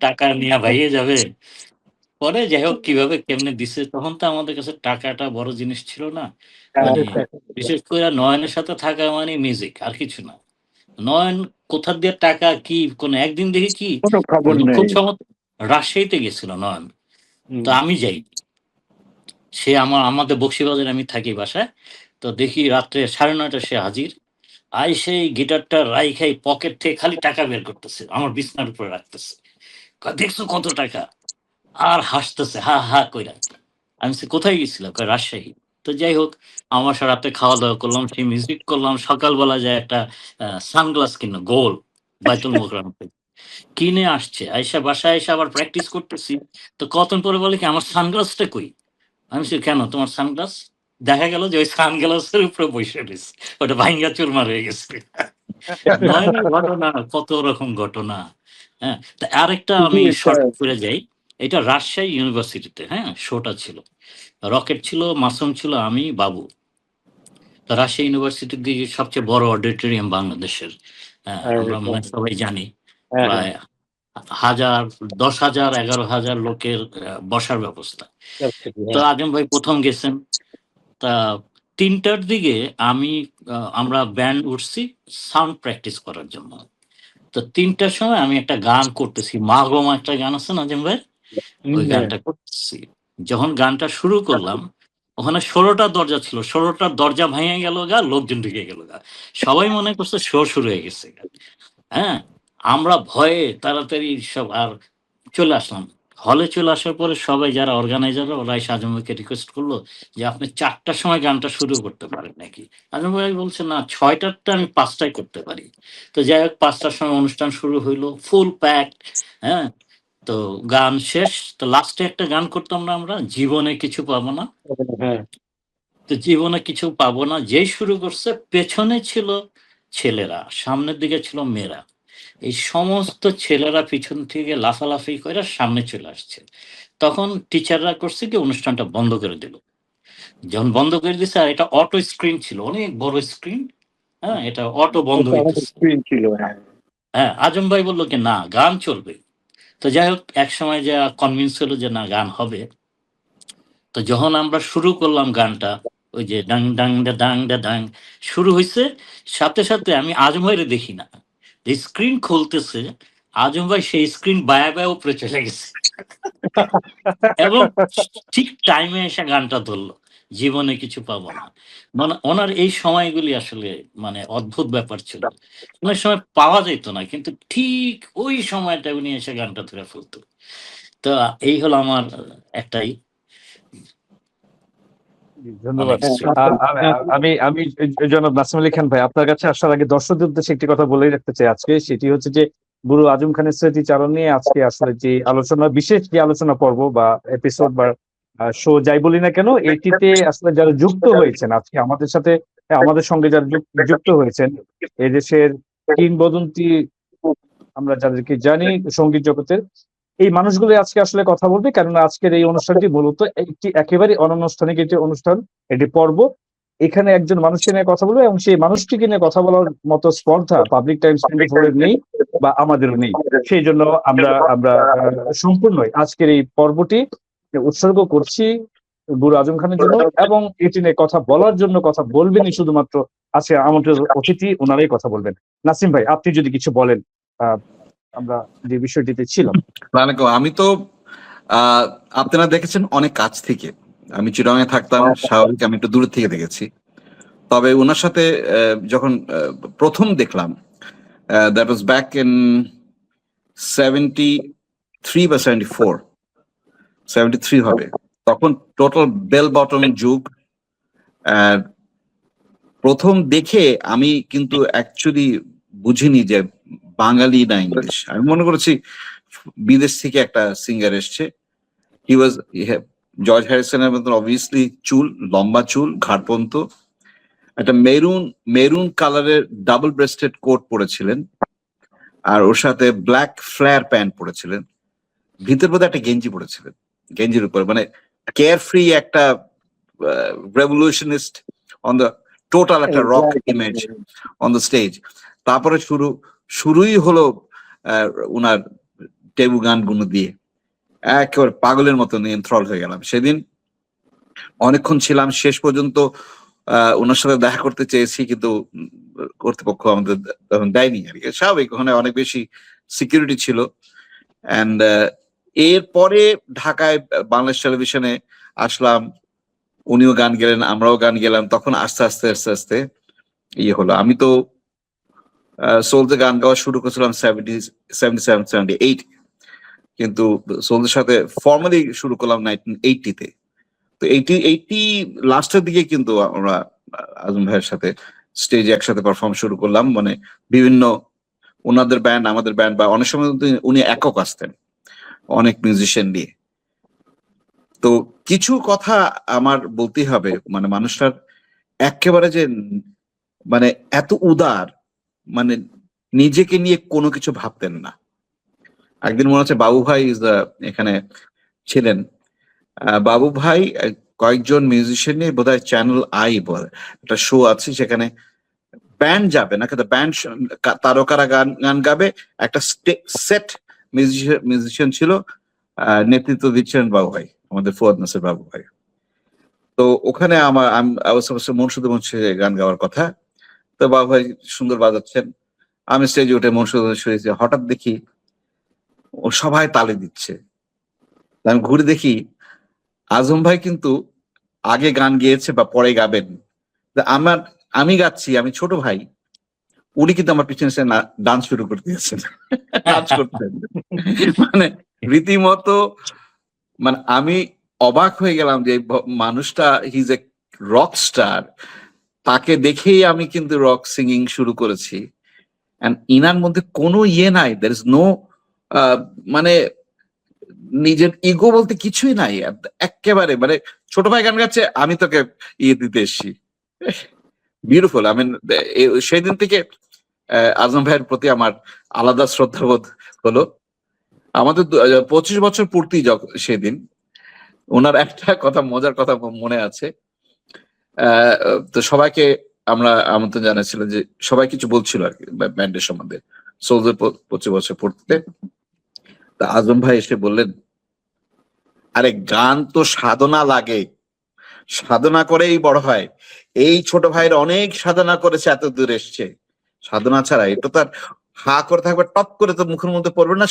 টাকা নিয়ে ভাইয়ে যাবে। পরে যাই হোক কিভাবে কেমনে দিছে, তখন তো আমাদের কাছে টাকাটা বড় জিনিস ছিল না। মানে বিশেষ করে নয়নের সাথে থাকা মানে মিউজিক, আর কিছু না। নয়ন কোথা দিয়ে টাকা কি একদিন দেখি কি কোনো খবর নেই। খুব সম্ভবত রাজশাহীতে গেছিল নয়ন, তো আমি যাই, সে আমাদের বক্সিবাজারে আমি থাকি বাসায়। তো দেখি রাত্রে 9:30 সে হাজির, সেই গিটারটা রাইখাই পকেট থেকে খালি টাকা বের করতেছে, আমার বিছনার উপরে রাখতেছে। দেখছো কত টাকা, আর হাসতেছে হা হা কইরা। আমি বলছি, কোথায় গেছিলাম? কয় রাজশাহী। তো যাই হোক, আমার রাতে খাওয়া দাওয়া করলাম, সেই মিউজিক করলাম, সকালবেলা যায় একটা সানগ্লাস কিনলো গোল, বাইতুল মোকরম থেকে কিনে আসছে, আইসা বাসায় এসে আবার প্র্যাকটিস করতেছি। তো কতক্ষণ পরে বলে কি, আমার সানগ্লাসটা কই? আমি বলছি, কেন তোমার সানগ্লাস? দেখা গেল যে ওই সানগ্লাসের উপরে বসে রয়েছে, ওটা ভাঙ্গা চুরমার হয়ে গেছে। নয়নের ঘটনা, কত রকম ঘটনা। হ্যাঁ, তা আরেকটা আমি শর্ট করে যাই, এটা রাজশাহী ইউনিভার্সিটিতে, হ্যাঁ, শোটা ছিল। রকেট ছিল, মাসুম ছিল, আমি, বাবু। তো রাজশাহী ইউনিভার্সিটির দিকে সবচেয়ে বড় অডিটোরিয়াম বাংলাদেশের, হ্যাঁ, আমরা মনে হয় সবাই জানি। প্রায় 10,000, 11,000 লোকের বসার ব্যবস্থা। তো আজম ভাই প্রথম গেছেন। তা 3টার দিকে আমরা ব্যান্ড উঠছি সাউন্ড প্র্যাকটিস করার জন্য। তো 3টার সময় আমি একটা গান করতেছি, মা গো মা একটা গান আছে না আজম ভাই, ওই গানটা করতেছি। যখন গানটা শুরু করলাম, ওখানে 16টা দরজা ছিল, 16টার দরজা ভেঙে গেল গা, লোকজন ঢুকে গেল গা, সবাই মনে করছে শো শুরু হয়ে গেছে গা। হ্যাঁ, আমরা ভয়ে তাড়াতাড়ি সব আর চলে আসলাম। হলে চলে আসার পরে সবাই যারা অর্গানাইজার ওরা এসে আজম ভাইকে রিকোয়েস্ট করলো যে আপনি 4টার সময় গানটা শুরু করতে পারেন নাকি। আজম ভাই বলছে না, 6টারটা আমি 5টায় করতে পারি। তো যাই হোক 5টার সময় অনুষ্ঠান শুরু হইলো, ফুল প্যাক। হ্যাঁ, তো গান শেষ। তো লাস্টে একটা গান করতাম না আমরা, জীবনে কিছু পাবো না। হ্যাঁ, তো জীবনে কিছু পাবো না যেই শুরু করছে, পেছনে ছিল ছেলেরা, সামনের দিকে ছিল মেয়েরা। এই সমস্ত ছেলেরা পিছন থেকে লাফালাফি করে সামনে চলে আসছে। তখন টিচাররা করছে কি, অনুষ্ঠানটা বন্ধ করে দিল। যখন বন্ধ করে দিছে, আর এটা অটো স্ক্রিন ছিল, অনেক বড় স্ক্রিন। হ্যাঁ, এটা অটো বন্ধ হইতেছে। স্ক্রিন ছিল, হ্যাঁ। হ্যাঁ, আজম ভাই বললো কি না, গান চলবে। তো যাই হোক এক সময় যা কনভিন্স হলো যে না, গান হবে। তো যখন আমরা শুরু করলাম গানটা, ওই যে ডাং ডাং ডা ডাং ডা ডাং শুরু হয়েছে, সাথে সাথে আমি আজম ভাইরে দেখি না, যে স্ক্রিন খুলতেছে আজম ভাই সেই স্ক্রিন বায়া বায়া উপরে চলে গেছে এবং ঠিক টাইমে এসে গানটা ধরলো, জীবনে কিছু পাবো না। মানে ওনার এই সময়গুলি আসলে মানে অদ্ভুত ব্যাপার ছিল। অনেক সময় পাওয়া যেত না, কিন্তু ঠিক ওই সময়টা উনি এসে গানটা ধরে ফেলতো। তো এই হলো আমার একটাই ধন্যবাদ। অনেক স্মৃতি। আমি আমি জনাব নাসিম আলী খান ভাই, আপনার কাছে আসার আগে দর্শকদের উদ্দেশ্যে একটি কথা বলেই রাখতে চাই আজকে, সেটি হচ্ছে যে গুরু আজম খানের স্মৃতিচারণ নিয়ে আজকে আসলে যে আলোচনা, বিশেষ যে আলোচনা পর্ব বা এপিসোড বা শো যাই বলি না কেন, এটিতে আসলে যারা যুক্ত হয়েছেন আজকে আমাদের সাথে, আমাদের সঙ্গে যারা যুক্ত হয়েছেন, এদেশের কিংবদন্তি আমরা যাদেরকে জানি সঙ্গীত জগতের, এই মানুষগুলো আজকে আসলে কথা বলবে, কেননা আজকের এই অনুষ্ঠানটি মূলত একটি একেবারে অনানুষ্ঠানিক একটি অনুষ্ঠান, এটি পর্ব। এখানে একজন মানুষকে নিয়ে কথা বলবে এবং সেই মানুষটিকে নিয়ে কথা বলার মতো স্পর্ধা পাবলিক টাইমস 24 এর নেই বা আমাদেরও নেই। সেই জন্য আমরা আমরা সম্পূর্ণই আজকের এই পর্বটি উৎসর্গ করছি গুরু আজম খানের জন্য, এবং এটি নিয়ে কথা বলার জন্য কথা বলবেনই শুধুমাত্র আজকে আমন্ত্রিত অতিথি, ওনারাই কথা বলবেন। নাসিম ভাই, আপনি যদি কিছু বলেন, আমরা যে বিষয়টিতে ছিলাম। আসসালামু আলাইকুম। আমি তো আপনারা দেখেছেন অনেক কাছ থেকে, আমি চিটাগাংয়ে থাকতাম, স্বাভাবিক আমি একটু দূরের থেকে দেখেছি। তবে ওনার সাথে যখন প্রথম দেখলাম, দ্যাট ওয়াজ ব্যাক ইন 73 বা 73 হবে, তখন টোটাল বেল বটম যুগ। প্রথম দেখে আমি কিন্তু অ্যাকচুয়ালি বুঝিনি যে বাঙালি না ইংলিশ, আমি মনে করেছি বিদেশ থেকে একটা সিঙ্গার এসছে। হি ওয়াজ জর্জ হ্যারিসনের মতন অবভিয়াসলি চুল, লম্বা চুল, ঘাড় পর্যন্ত, একটা মেরুন কালারের ডাবল ব্রেস্টেড কোট পরেছিলেন, আর ওর সাথে ব্ল্যাক ফ্লেয়ার প্যান্ট পরেছিলেন, ভিতর বোধহয় একটা গেঞ্জি পরেছিলেন, গেঞ্জির উপর মানে কেয়ার ফ্রি একটা রেভলিউশনিস্ট অন দ্য টোটাল একটা rock image on the stage. তারপরে শুরুই হলো উনার টেবু গানগুলো দিয়ে, একেবারে পাগলের মতো এনথ্রল হয়ে গেলাম সেদিন। অনেকক্ষণ ছিলাম, শেষ পর্যন্ত ওনার সাথে দেখা করতে চেয়েছি, কিন্তু কর্তৃপক্ষ আমাদের তখন দেয়নি আর কি, স্বাভাবিক, ওখানে অনেক বেশি সিকিউরিটি ছিল। অ্যান্ড এরপরে ঢাকায় বাংলাদেশ টেলিভিশনে আসলাম, উনিও গান গেলেন, আমরাও গান গেলাম, তখন আস্তে আস্তে আস্তে আস্তে ইয়ে হলো। আমি তো সোলতে গান গাওয়া শুরু করেছিলাম 77-78, কিন্তু সোলদের সাথে ফর্মালি শুরু করলাম 1980-তে। তো 80 লাস্টের দিকে কিন্তু আমরা আজম ভাইয়ের সাথে স্টেজে একসাথে পারফর্ম শুরু করলাম, মানে বিভিন্ন ওনাদের ব্যান্ড, আমাদের ব্যান্ড, বা অনেক সময় উনি একক আসতেন অনেক মিউজিশিয়ান নিয়ে। তো কিছু কথা আমার বলতেই হবে, মানে মানুষটার একেবারে যে মানে এত উদার, মানে নিজেকে নিয়ে কোনো কিছু ভাবতেন না। একদিন মনে হচ্ছে বাবু ভাই এখানে ছিলেন, বাবু ভাই কয়েকজন মিউজিশিয়ান নিয়ে বোধহয় চ্যানেল আই বলে একটা শো আছে, সেখানে ব্যান্ড যাবে না, কিন্তু ব্যান্ড তারকারা গান গাবে, একটা সেট মিউজিশিয়ান ছিল, নেতৃত্ব দিচ্ছেন বাবু ভাই, আমাদের ফুয়াদ নাসির বাবু ভাই। তো ওখানে আমার মন শুধু মনছে গান গাওয়ার কথা, তো বাবু ভাই সুন্দর বাজাচ্ছেন, আমি স্টেজে উঠে মন শুধু শুয়েছি, হঠাৎ দেখি ও সবাই তালে দিচ্ছে। আমি ঘুরে দেখি আজম ভাই কিন্তু আগে গান গেয়েছে বা পরে গাবেন, আমি গাচ্ছি, আমি ছোট ভাই, উনি কিন্তু আমার পিছনে এসে ডান্স শুরু করে দিয়েছেন, নাচ করতেন। মানে রীতিমতো, মানে আমি অবাক হয়ে গেলাম যে মানুষটা হিজ এ রক স্টার, তাকে দেখেই আমি কিন্তু রক সিঙ্গিং শুরু করেছি। এন্ড ইনার মধ্যে কোনো ইয়ে নাই, দের ইজ নো মানে নিজের ইগো বলতে কিছুই নাই, একেবারে মানে ছোট ভাই গান গাচ্ছে, আমি তোকে ইয়ে দিতে এসছি। বিউটিফুল। আই মিন সেই দিন থেকে আজম ভাইয়ের প্রতি আমার আলাদা শ্রদ্ধাবোধ হলো। আমাদের 25 বছর পূর্তি সেদিন ওনার একটা কথা, মজার কথা মনে আছে। তো সবাইকে আমরা আমন্ত্রণ জানাচ্ছিলাম, যে সবাই কিছু বলছিল আর কি ব্যান্ডের সম্বন্ধে, সোলজার 25 বছর পূর্তিতে। তা আজম ভাই এসে বললেন, আরে গান তো সাধনা লাগে, সাধনা করেই বড় হয়। এই ছোট ভাইয়ের অনেক সাধনা করেছে, এত দূর এসছে। সাধনা ছাড়া এটা তার হা করে থাকবে, টপ করে তো মুখের মধ্যে পড়বে না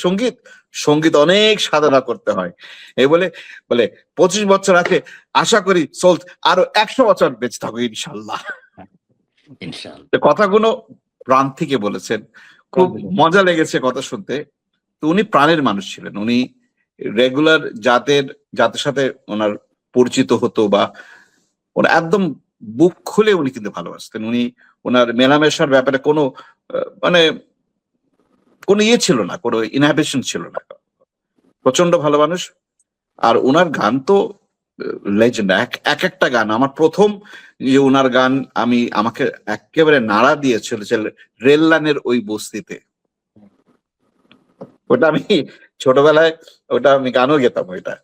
সঙ্গীত। সঙ্গীত অনেক সাধনা করতে হয়। এই বলে বলে 25 বছর আছে, আশা করি সোল আরো 100 বছর বেঁচে থাকবে ইনশাল্লাহ। ইনশাআল্লাহ। কথাগুলো প্রাণ থেকে বলেছেন, খুব মজা লেগেছে কথা শুনতে। তো উনি প্রাণের মানুষ ছিলেন, উনি রেগুলার জাতের সাথে ওনার পরিচিত হতো, বা ওরা একদম বুক খুলে উনি কিন্তু ভালোবাসতেন। উনি ওনার মেলামেশার ব্যাপারে কোনো মানে কোনো ইয়ে ছিল না, কোনো ইনহিবিশন ছিল না। প্রচন্ড ভালো মানুষ। আর ওনার গান তো লেজেন্ড, এক একটা গান। আমার প্রথম যে ওনার গান আমাকে একেবারে নাড়া দিয়েছিল রেল লাইনের ওই বস্তিতে, ওটা আমি ছোটবেলায় ওটা আমি গানও গেতাম ওইটা।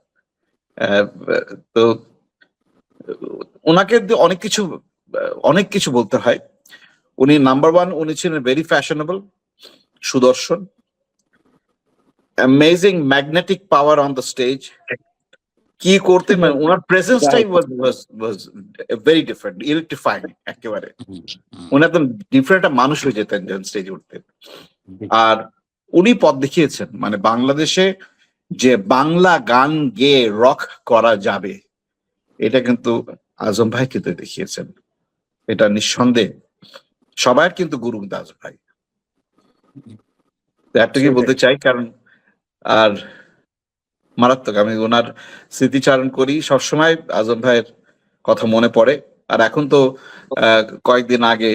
তো ওনাকে অনেক কিছু বলতে হয়। উনি নাম্বার 1, উনি ছিলেন very fashionable, Sudarshan, amazing magnetic power on the stage. কি করতে মানে ওনার প্রেজেন্সটাই ওয়াজ ভেরি ডিফারেন্ট, ইলেকট্রিফাইং একেবারে। উনি একদম ডিফারেন্ট একটা মানুষ হয়ে যেতেন যখন স্টেজে উঠতেন। আর উনি পথ দেখিয়েছেন, মানে বাংলাদেশে যে বাংলা গান গেয়ে রক করা যাবে, এটা কিন্তু আজম ভাই কিন্তু দেখিয়েছেন। এটা নিঃসন্দেহে সবার কিন্তু গুরু কিন্তু আজম ভাই। একটাকে বলতে চাই, কারণ আর মারাত্মক, আমি ওনার স্মৃতিচারণ করি সবসময়, আজম ভাইয়ের কথা মনে পড়ে। আর এখন তো কয়েকদিন আগে,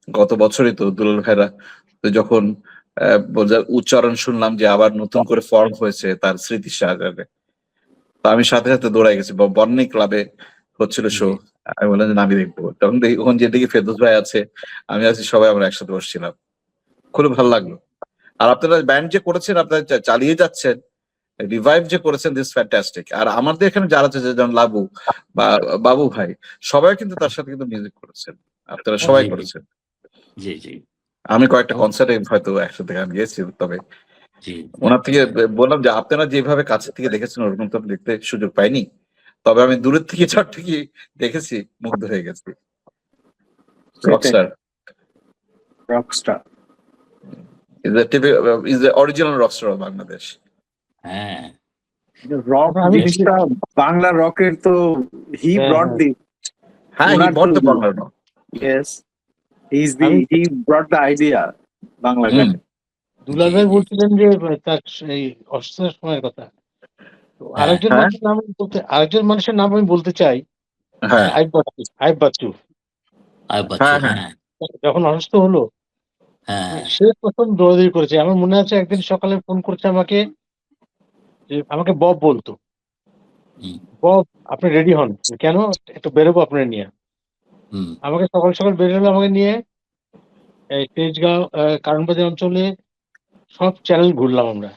গত বছরই তো দুলাল ভাইরা যখন উচ্চারণ শুনলাম যে আবার নতুন করে ফর্ম হয়েছে তার স্মৃতি সাজারে, তো আমি সাথে সাথে দৌড়াই গেছি। বর্ণি ক্লাবে হচ্ছিল শো, আমি বললাম যে আমি দেখবো। তখন দেখি ওখানে যেদিকে ফেরদৌস ভাই আছে, আমি আছি, সবাই আমরা একসাথে বসছিলাম। খুব ভালো লাগলো। আর আপনারা ব্যান্ড যে করেছেন, আপনারা চালিয়ে যাচ্ছেন, রিভাইভ যে করেছেন, দিস ফ্যান্টাস্টিক। আর আমাদের এখানে যারা আছে, যেমন লাবু বা বাবু ভাই, সবাই কিন্তু তার সাথে কিন্তু মিউজিক করেছেন, আপনারা সবাই করেছেন। জি জি, আমি কয়েকটা কনসার্টে হয়তো একসাথে গান গিয়েছি, তবে ওনার থেকে বললাম যে আপনারা যেভাবে কাছে থেকে দেখেছেন, ওরকম তো দেখতে সুযোগ পাইনি। তবে আমি দূরের থেকে কি দেখেছি, মুগ্ধ হয়ে গেছি। Rockstar is the original rockstar of Bangladesh. হ্যাঁ, রক জিনিসটা, বাংলা রকের তো হি ব্রট দি, হ্যাঁ, he brought the Bangla rock. yes, he brought the idea Bangla গানে। দুলাল ভাই বলছিলেন যে তার এই অসুস্থতার সময়ের কথা। তো আরেকজন মানুষের নাম আমি বলতে চাই, আইব বাচ্চু। যখন অসুস্থ হলো, সে প্রথম দৌড়াদৌড়ি করেছে। আমার মনে আছে একদিন সকালে ফোন করছে আমাকে, যে আমাকে বব বলতো, বব আপনি রেডি হন, কেন একটু বেরোবো আপনার নিয়ে। আমাকে সকাল সকাল বেরোলো, আমাকে নিয়ে এই তেজগাঁও কারণবাজার অঞ্চলে সব চ্যানেল ঘুরলাম আমরা।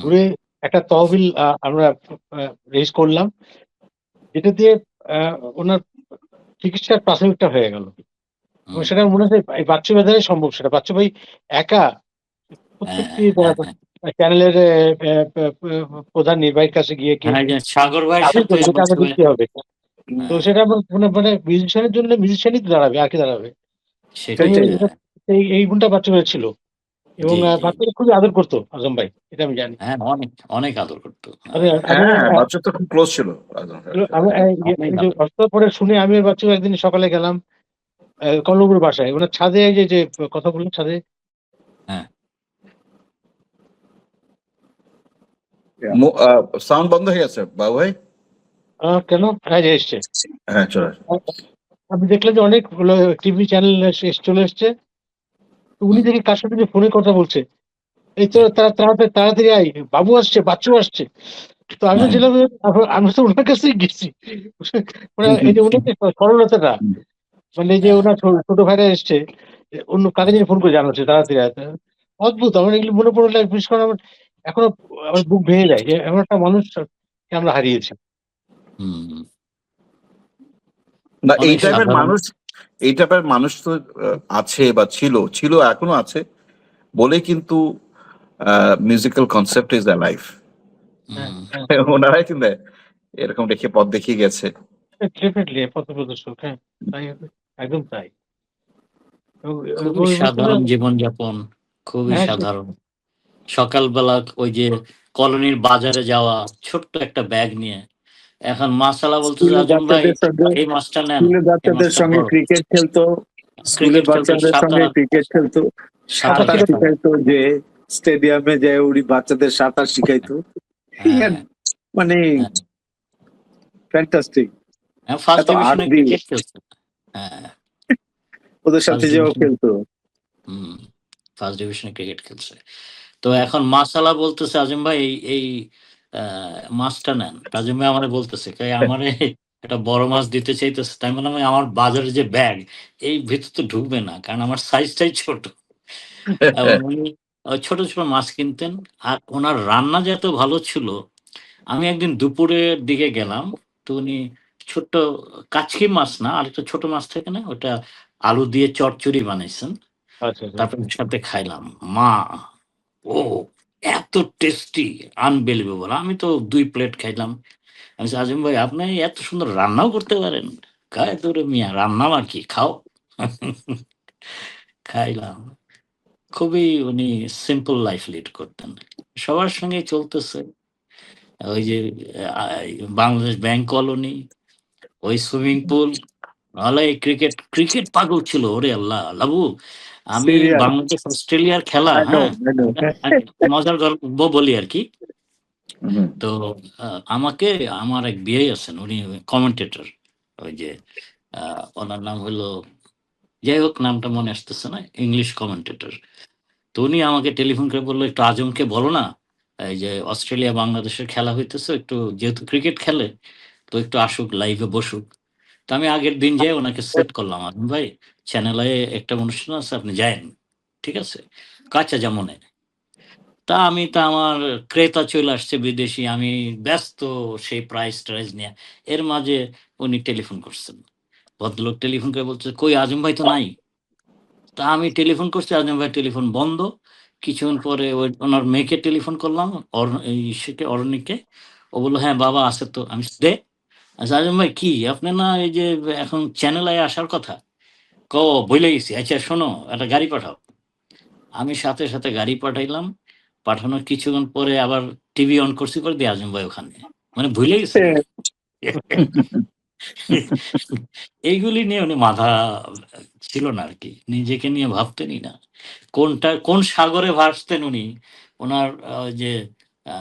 ঘুরে একটা তহবিল আমরা রেজ করলাম, যেটা দিয়ে ওনার চিকিৎসার প্রাথমিকটা হয়ে গেল। এবং সেটা মনে হয় এই বাচ্চু ভাই দ্বারাই সম্ভব। সেটা বাচ্চু ভাই একা প্রত্যেকটি চ্যানেলের প্রধান নির্বাহীর কাছে গিয়ে সাগর ভাই দেখতে হবে। তো সেটা মানে মিউজিশিয়ানের জন্য মিউজিশিয়ানই দাঁড়াবে, আর কি দাঁড়াবে। এই গুণটা বাচ্চু ভাই ছিল। এবং জি, জি। বাচ্চারা খুবই আদর করতো আজম ভাই, এটা আমি জানি। হ্যাঁ, অনেক, অনেক আদর করতো। আমি আমি হ্যাঁ, বাচ্চা তো খুব ক্লোজ ছিল আজম ভাইয়ের সাথে। আমি অনেক এই যে আদর। অস্ত্র পরে শুনে আমি আর বাচ্চা একদিন সকালে গেলাম কমলপুর বাসায়, ওনার ছাদে এই যে কথা বললেন ছাদে। হ্যাঁ। সাউন্ড বন্ধ হয়ে গেছে বাবু ভাই। কেন? হ্যাঁ যে এসছে। হ্যাঁ, চলে আসো। আমি দেখলাম যে অনেক টিভি চ্যানেল চলে এসছে। তো উনি হুম, দেখি কার সাথে যে ফোনে কথা বলছে, এই তো হ্যাঁ, তাড়াতাড়ি তাড়াতাড়ি আই, বাবু আসছে, বাচ্চু আসছে। তো আমি হ্যাঁ, ছিলাম আমি তো ওনার কাছেই গেছি। এই যে উনি যে সরলতাটা, মানে এই যে হ্যাঁ, ওনার ছোট ভাইরা এসছে, অন্য কাকে যেন ফোন করে জানাচ্ছে তাড়াতাড়ি আয়। অদ্ভুত, আমার এগুলো মনে পড়লে বিশেষ করে আমার এখনো আমার বুক ভেঙে যায় যে এমন একটা মানুষকে আমরা হারিয়েছি। হুম। না, এই অনেক টাইপের সাধারণ। মানুষ, এই টাইপের মানুষ তো আছে বা ছিল এখনো আছে বলে কিন্তু মিউজিক্যাল কনসেপ্ট ইজ লাইফ। হ্যাঁ, হুম। হ্যাঁ, ওনারাই কিন্তু এরকম রেখে পথ দেখিয়ে গেছে। ডেফিনেটলি পথপ্রদর্শক, হ্যাঁ, তাই হবে, একদম তাই। এবং খুবই এবং সাধারণ জীবনযাপন, খুবই হ্যাঁ, সাধারণ। সকালবেলা ওই যে কলোনির বাজারে যাওয়া ছোট্ট একটা ব্যাগ নিয়ে, এখন মাসালা বলতেছে স্কুলে আজম ভাই বাচ্চাদের সঙ্গে এই মাছটা নেন, স্কুলে এই বাচ্চাদের মাছটা সঙ্গে বড়। ক্রিকেট খেলতো, স্কুলে ক্রিকেট খেলতো, বাচ্চাদের সঙ্গে সাঁতার, ক্রিকেট খেলতো, সাঁতার সাঁতার কাটতো। শিখাইতো, যে স্টেডিয়ামে যায় উনি বাচ্চাদের সাঁতার শিখাইতো। হ্যাঁ, মানে হ্যাঁ, ফ্যান্টাস্টিক। হ্যাঁ, ফার্স্ট এত ডিভিশনে আর্দি ক্রিকেট খেলছে। হ্যাঁ, ওদের সাথে ফার্স্ট যেও ডিভিশন। খেলতো। হুম, ফার্স্ট ডিভিশনে ক্রিকেট খেলছে। তো এখন মাসালা বলতেছে আজম ভাই এই এই মাছটা নেন। আজম ভাই আমারে বলতেছে আমারে একটা বড় মাছ দিতে চাইতেছে। তাই বললাম আমার বাজারে যে ব্যাগ এই ভিতর তো ঢুকবে না, কারণ আমার সাইজটাই ছোট। এবং উনি ছোট ছোট মাছ কিনতেন। আর ওনার রান্না যে এত ভালো ছিল, আমি একদিন দুপুরের দিকে গেলাম। তো উনি ছোট্ট কাচকি মাছ না, আরেকটা ছোট মাছ থাকে না, ওটা আলু দিয়ে চচ্চড়ি বানাইছেন। আচ্ছা, আচ্ছা। তারপর সাথে খাইলাম। মা, ও এত টেস্টি, আনবিলিভেবল। আমি তো ২ প্লেট খাইলাম। আমি বলছি, "আজম ভাই আপনি এত সুন্দর রান্নাও করতে পারেন?" কয়, "ধুরে মিয়া রান্নাও আর কি, খাও।" খাইলাম। খুবই উনি সিম্পল লাইফ লিড করতেন। সবার সঙ্গেই চলতেছে। ওই যে আ বাংলাদেশ ব্যাংক কলোনি, ওই সুইমিং পুল, নাহলে এই ক্রিকেট পাগল ছিল। ওরে আল্লাহ! লাবু, আমি সিরিয়াস, বাংলাদেশ অস্ট্রেলিয়ার খেলা, আই নো, হ্যাঁ? I know. মজার গল্প বলি আরকি। হুম। তো আ আমাকে আমার এক বিয়াই আছেন, উনি কমেন্টেটর। ওই যে আ উনার নাম হইলো, যাই হোক নামটা মনে আসতেছে না। English commentator. তো উনি আমাকে টেলিফোন করে বলল, "একটু আজমকে বলো না, এই যে অস্ট্রেলিয়া বাংলাদেশের খেলা হইতেছে, একটু যেহেতু ক্রিকেট খেলে, তো একটু আসুক, লাইভে বসুক।" তো আমি আগের দিন যেয়ে উনাকে সেট করলাম। "আজম ভাই, চ্যানেল আই এ একটা অনুষ্ঠান আছে, আপনি যায়েন। ঠিক আছে?" "আচ্ছা যামুনে।" তা আমার ক্রেতা চলে আসছে বিদেশী। আমি ব্যস্ত সেই প্রাইস-ট্রাইস নিয়ে। এর মাঝে উনি টেলিফোন করছেন। ভদ্রলোক টেলিফোন করে বলছে, "কই আজম ভাই তো নাই।" তা আমি টেলিফোন করছি, আজম ভাইয়ের টেলিফোন বন্ধ। কিছুক্ষণ পরে ওনার মেয়েকে টেলিফোন করলাম, অরণিকে। ও বলল, "হ্যাঁ, বাবা আছে তো।" আমি দে। আচ্ছা আজম ভাই কি আপনি না এই যে এখন চ্যানেল আই আসার কথা? বইলে গেছি। আচ্ছা শোনো, একটা গাড়ি পাঠাও। আমি সাথে, সাথে গাড়ি পাঠাইলাম। পাঠানোর কিছুক্ষণ পরে আবার টিভি অন করছি, করে দিয়ে আজম ভাই ওখানে। মানে ভুলে গেছেন। এইগুলি নিয়ে উনি মাথা ছিল না আরকি। নিজেকে নিয়ে ভাবতেনই না। কোন সাগরে ভাসতেন উনি, উনার যে আ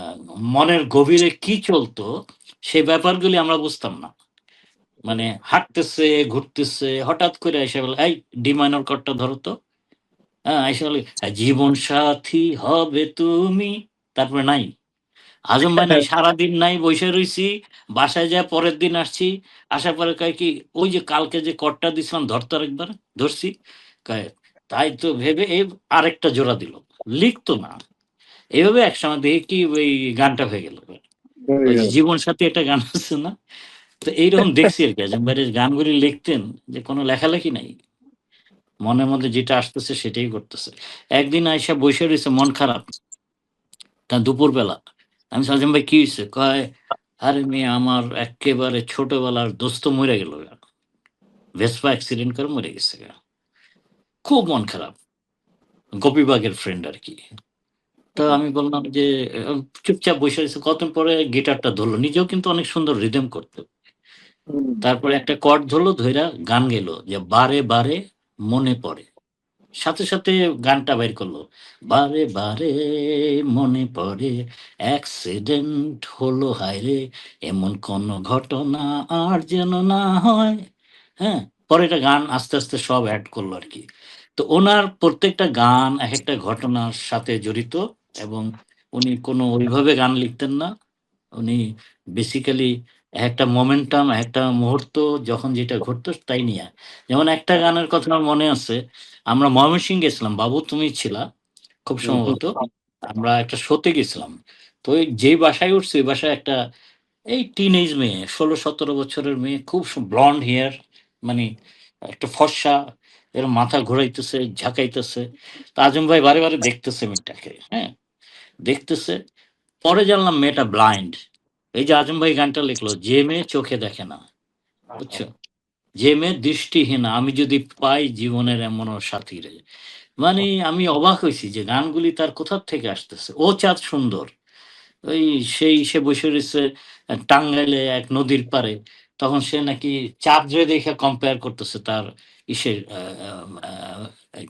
মনের গভীরে কি চলতো, সে ব্যাপারগুলি আমরা বুঝতাম না। মানে হাঁটতেছে, ঘুরতেছে, হঠাৎ করে এসে বলে, "এই ডি মাইনর কর্ডটা ধরো তো।" হ্যাঁ, আইসা বলে, "জীবন সাথী হবে তুমি।" তারপরে নাই। আজম ভাই নাই, সারাদিন নাই, বইসা রইছি। বাসায় যায়া পরের দিন আসছি। আসার পরে কয় কি, "ওই যে কালকে যে কটটা দিছিলাম ধরতো আরেকবার?" ধরছি। কয়, "তাই তো ভেবে" আরেকটা জোড়া দিল। লিখতো না। এভাবে একসময় দেখি কি ওই গানটা হয়ে গেল। ওই যে 'জীবন সাথী' একটা গান আছে না? তো এইরকম দেখছি আরকি আজম ভাইয়ের গানগুলি লিখতেন যে কোনো লেখালেখি নাই। মনের মধ্যে যেটা আসতেছে সেটাই করতেছে। একদিন আইসা বইসা রইছে মন খারাপ। দুপুরবেলা। আমি বলছি, "আজম ভাই কি হইছে?" কয়, "আরে মিয়া আমার এক্কেবারে ছোটবেলার দোস্ত মইরা গেল গা। ভেসপা অ্যাক্সিডেন্ট করে মরে গেছে গা। খুব মন খারাপ।" গোপীবাগের ফ্রেন্ড আর কি। তো আমি বললাম যে চুপচাপ বসে রয়েছে, কতদিন পরে গিটারটা ধরলো, নিজেও কিন্তু অনেক সুন্দর রিদম করতো। হুম। তারপরে একটা কর্ড ধরলো, ধইরা গান গেলো যে বারে বারে মনে পড়ে। সাথে সাথে গানটা বের করলো, বারে বারে মনে পড়ে, অ্যাক্সিডেন্ট হলো হায়রে, এমন কোন ঘটনা আর যেন না হয়। হ্যাঁ, পরে এটা গান আস্তে আস্তে সব অ্যাড করলো আর কি। তো ওনার প্রত্যেকটা গান এক একটা ঘটনার সাথে জড়িত, এবং উনি কোনো ওইভাবে গান লিখতেন না। উনি বেসিক্যালি একটা মোমেন্টাম, একটা মুহূর্ত যখন যেটা ঘটতো তাই নিয়ে। যেমন একটা গানের কথা আমার মনে আছে, আমরা ময়মনসিংহ গেছিলাম, বাবু তুমি ছিলা খুব হুম, হুম। সম্ভবত। আমরা একটা শোতে গেছিলাম। তো ওই যেই বাসায় উঠছি ওই বাসায় একটা এই টিনেজ মেয়ে, ১৬-১৭ বছরের মেয়ে, খুব ব্লন্ড হেয়ার, মানে একটা ফর্সা, এর মাথা ঘুরাইতেছে, ঝাঁকাইতেছে। তো আজম ভাই বারে বারে দেখতেছে মেয়েটাকে, হ্যাঁ, দেখতেছে। পরে জানলাম মেয়েটা ব্লাইন্ড। এই যে আজম ভাই গানটা লিখলো, যে মেয়ে চোখে দেখে না, বুঝছো? যে মেয়ে দৃষ্টিহীনা, আমি যদি পাই জীবনের এমন সাথী রে। মানে আমি অবাক হইছি যে গানগুলি তার কোথা থেকে আসতেছে। ও চাঁদ সুন্দর, ওই সেই সে বসে রয়েছে টাঙ্গাইলে এক নদীর পারে। তখন সে নাকি চাঁদ দেখে কম্পেয়ার করতেছে তার ইসের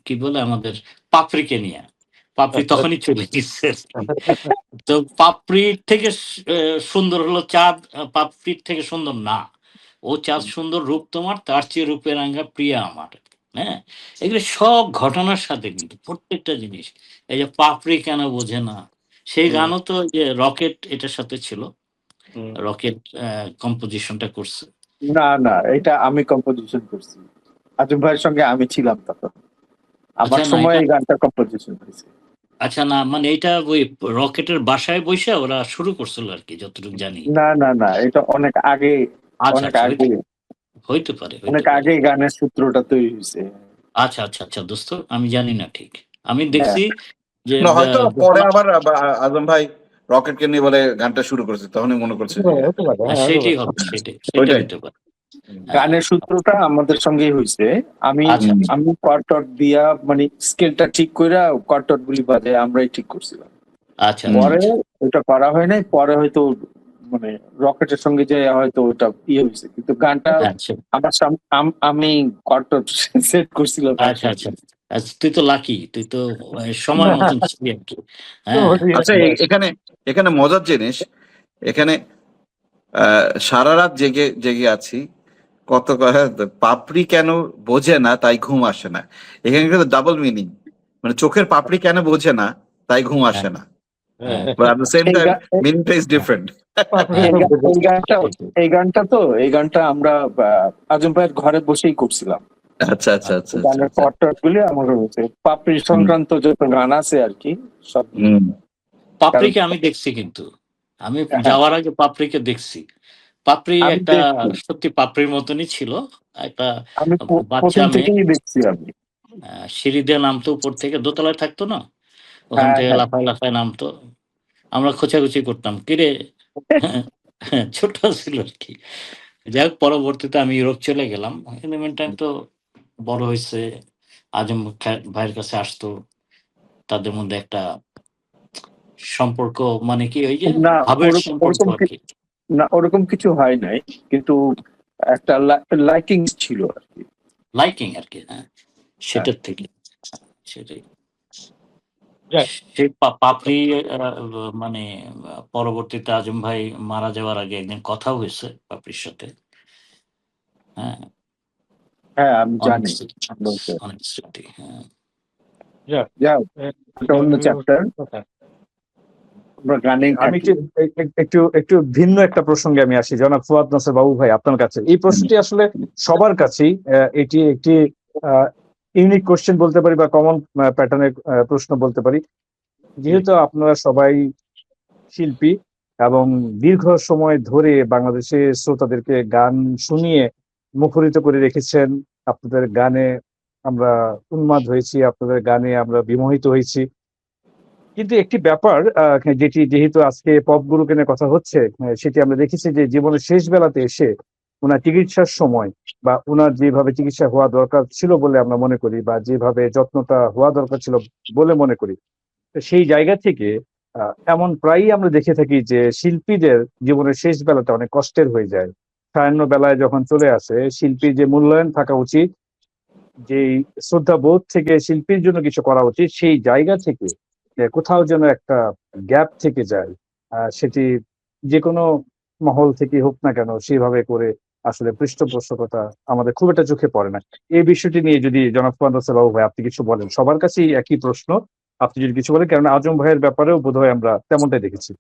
কি বলে আমাদের পাপড়িকে নিয়ে। পাপড়ি তখনই চলে গেছে। তো পাপড়ির থেকে সুন্দর হলো চাঁদ, পাপড়ির থেকে সুন্দর না। ও চাঁদ সুন্দর, রূপ তোমার তার চেয়ে রূপে রাঙ্গা প্রিয়া আমার। হ্যাঁ, এগুলো সব ঘটনার সাথে কিন্তু প্রত্যেকটা জিনিস। এই যে পাপড়ি কেন বোঝে না, সেই হুম, গানও তো যে রকেট এটার সাথে ছিল। হুম। রকেট কম্পোজিশনটা করছে। না না, এটা আমি কম্পোজিশন করছি। আজম ভাইয়ের সঙ্গে আমি ছিলাম তখন। আমার আচ্ছা না সময় এটা, এই গানটা কম্পোজিশন হয়েছে। আচ্ছা না মানে এটা ওই রকেটের বাসায় বসে ওরা শুরু করছিল আর কি, যতটুকু জানি। না না না, এটা অনেক আগে, আচ্ছা অনেক আচ্ছা, আগে, হইতে পারে হইতে অনেক পারে। আগে গানের সূত্রটা তৈরি হয়েছে। আচ্ছা আচ্ছা আচ্ছা দোস্ত, আমি জানি না ঠিক। আমি হ্যাঁ, দেখছি যে না হয়তো পরে আবার আজম ভাই রকেটকে নিয়ে বলে গানটা শুরু করেছে, তখনই মনে করছে যে হতে পারে, হ্যাঁ, হতে সেটাই পারে। হবে, সেটাই ওইটাই। হইতে পারে। হ্যাঁ, গানের সূত্রটা আমাদের সঙ্গেই হয়েছে। আমি আচ্ছা আচ্ছা আমি কর্টট দিয়া মানে স্কেলটা ঠিক কইরা কর্টট গুলি বাজে আমরাই ঠিক করছিলাম। আচ্ছা আচ্ছা পরে আচ্ছা ওটা করা হয় নাই, পরে হয়তো মানে রকেটের সঙ্গে যে হয়তো ওটা ইয়ে হয়েছে, কিন্তু গানটা আচ্ছা আমার আমি কর্টট সেট করছিলাম আচ্ছা একসাথে। আচ্ছা আচ্ছা, তুই তো লাকি, তুই তো সময় মতন ছিলি আর কি। হ্যাঁ আচ্ছা এখানে এখানে মজার জিনিস, এখানে সারা রাত জেগে জেগে আছি, কত পাপড়ি কেন বোঝে না তাই ঘুম আসে না। এখানে কিন্তু ডাবল মিনিং, মানে চোখের পাপড়ি কেন বোঝে না তাই ঘুম হ্যাঁ আসে না, হ্যাঁ but at the same এই time গা- meaningটা is হ্যাঁ different. হ্যাঁ, এই গানটা সেটাই। এই গানটা আমরা আজম ভাইয়ের ঘরে বসেই করছিলাম। আচ্ছা আচ্ছা আচ্ছা আচ্ছা গানের আচ্ছা। কর্টট গুলি আমার হয়েছে, পাপড়ি হুম, সংক্রান্ত যত গান আছে আর কি সব। হুম। কারণ পাপড়িকে আমি দেখছি কিন্তু, আমি হ্যাঁ, যাওয়ার আগে পাপড়িকে দেখছি। পাপড়ি আমি একটা দেখছি, সত্যি পাপড়ির মতনই ছিল, একটা আমি বাচ্চা প্রথম মেয়ে। থেকেই দেখছি আমি। সিঁড়ি দিয়ে নামতো উপর থেকে, দোতলায় থাকতো না, ওখান হ্যাঁ থেকে হ্যাঁ, লাফায় লাফায় নামতো। আমরা খোঁচাখুচি করতাম, কিরে। ছোট ছিল আর কি। যাই হোক, পরবর্তীতে আমি ইউরোপ চলে গেলাম। ইন দ্য মিন টাইম তো বড় হয়েছে, আজম ভাইয়ের কাছে আসতো, তাদের মধ্যে একটা সম্পর্ক, মানে কি ওই যে না ভাবের সম্পর্ক ওরকম আর কি। না, ওরকম কিছু হয় নাই, কিন্তু একটা লাইকিং ছিল আর কি। লাইকিং আর কি, হ্যাঁ, হ্যাঁ, সেটার থেকে, সেটাই। যাক, সেই পাপড়ি মানে পরবর্তীতে আজম ভাই মারা যাওয়ার আগে একদিন কথা হয়েছে পাপড়ির সাথে। হ্যাঁ, হ্যাঁ আমি অনেক জানি। স্মৃতি, অনেক স্মৃতি। হ্যাঁ, যাক, যাও, এটা অন্য চ্যাপ্টার, কথা। আমরা গানেই আমি থাকি। একটু একটু ভিন্ন একটা প্রসঙ্গে আমি আসি, জনাব ফুয়াদ নাসের বাবু ভাই, আপনার কাছে এই প্রশ্নটি আসলে সবার কাছেই এটি একটি ইউনিক কোশ্চেন বলতে পারি বা কমন প্যাটার্নের প্রশ্ন বলতে পারি। যেহেতু আপনারা সবাই শিল্পী এবং দীর্ঘ সময় ধরে বাংলাদেশের শ্রোতাদেরকে গান শুনিয়ে মুখরিত করে রেখেছেন, আপনাদের গানে আমরা উন্মাদ হয়েছি, আপনাদের গানে আমরা বিমোহিত হয়েছি। কিন্তু একটি ব্যাপার যেটি যেহেতু আজকে পপ গুরুকে নিয়ে কথা হচ্ছে, সেটি আমরা দেখেছি যে জীবনের শেষ বেলাতে এসে ওনার চিকিৎসার সময় বা ওনার যেভাবে চিকিৎসা হওয়া দরকার ছিল বলে আমরা মনে করি, বা যেভাবে যত্নটা হওয়া দরকার ছিল বলে মনে করি, তো সেই জায়গা থেকে এমন প্রায়ই আমরা দেখে থাকি যে শিল্পীদের জীবনের শেষ বেলাটা অনেক কষ্টের হয়ে যায়। সায়ান্ন বেলায় যখন চলে আসে, শিল্পীর যে মূল্যায়ন থাকা উচিত, যেই শ্রদ্ধা বোধ থেকে শিল্পীর জন্য কিছু করা উচিত, সেই জায়গা থেকে কোথাও যেন একটা গ্যাপ থেকে যায়। সেটি যে কোনো মহল থেকে হোক না কেন, সেভাবে করে আসলে পৃষ্ঠপোষকতা আমাদের খুব একটা চোখে পড়ে না। এই বিষয়টি নিয়ে যদি জনাব ফুয়াদ সালাহ ভাই আপনি কিছু বলেন। সবার কাছেই একই প্রশ্ন, আপনি যদি কিছু বলেন, কারণ আজম ভাইয়ের ব্যাপারেও বোধহয় আমরা তেমনটাই দেখেছি।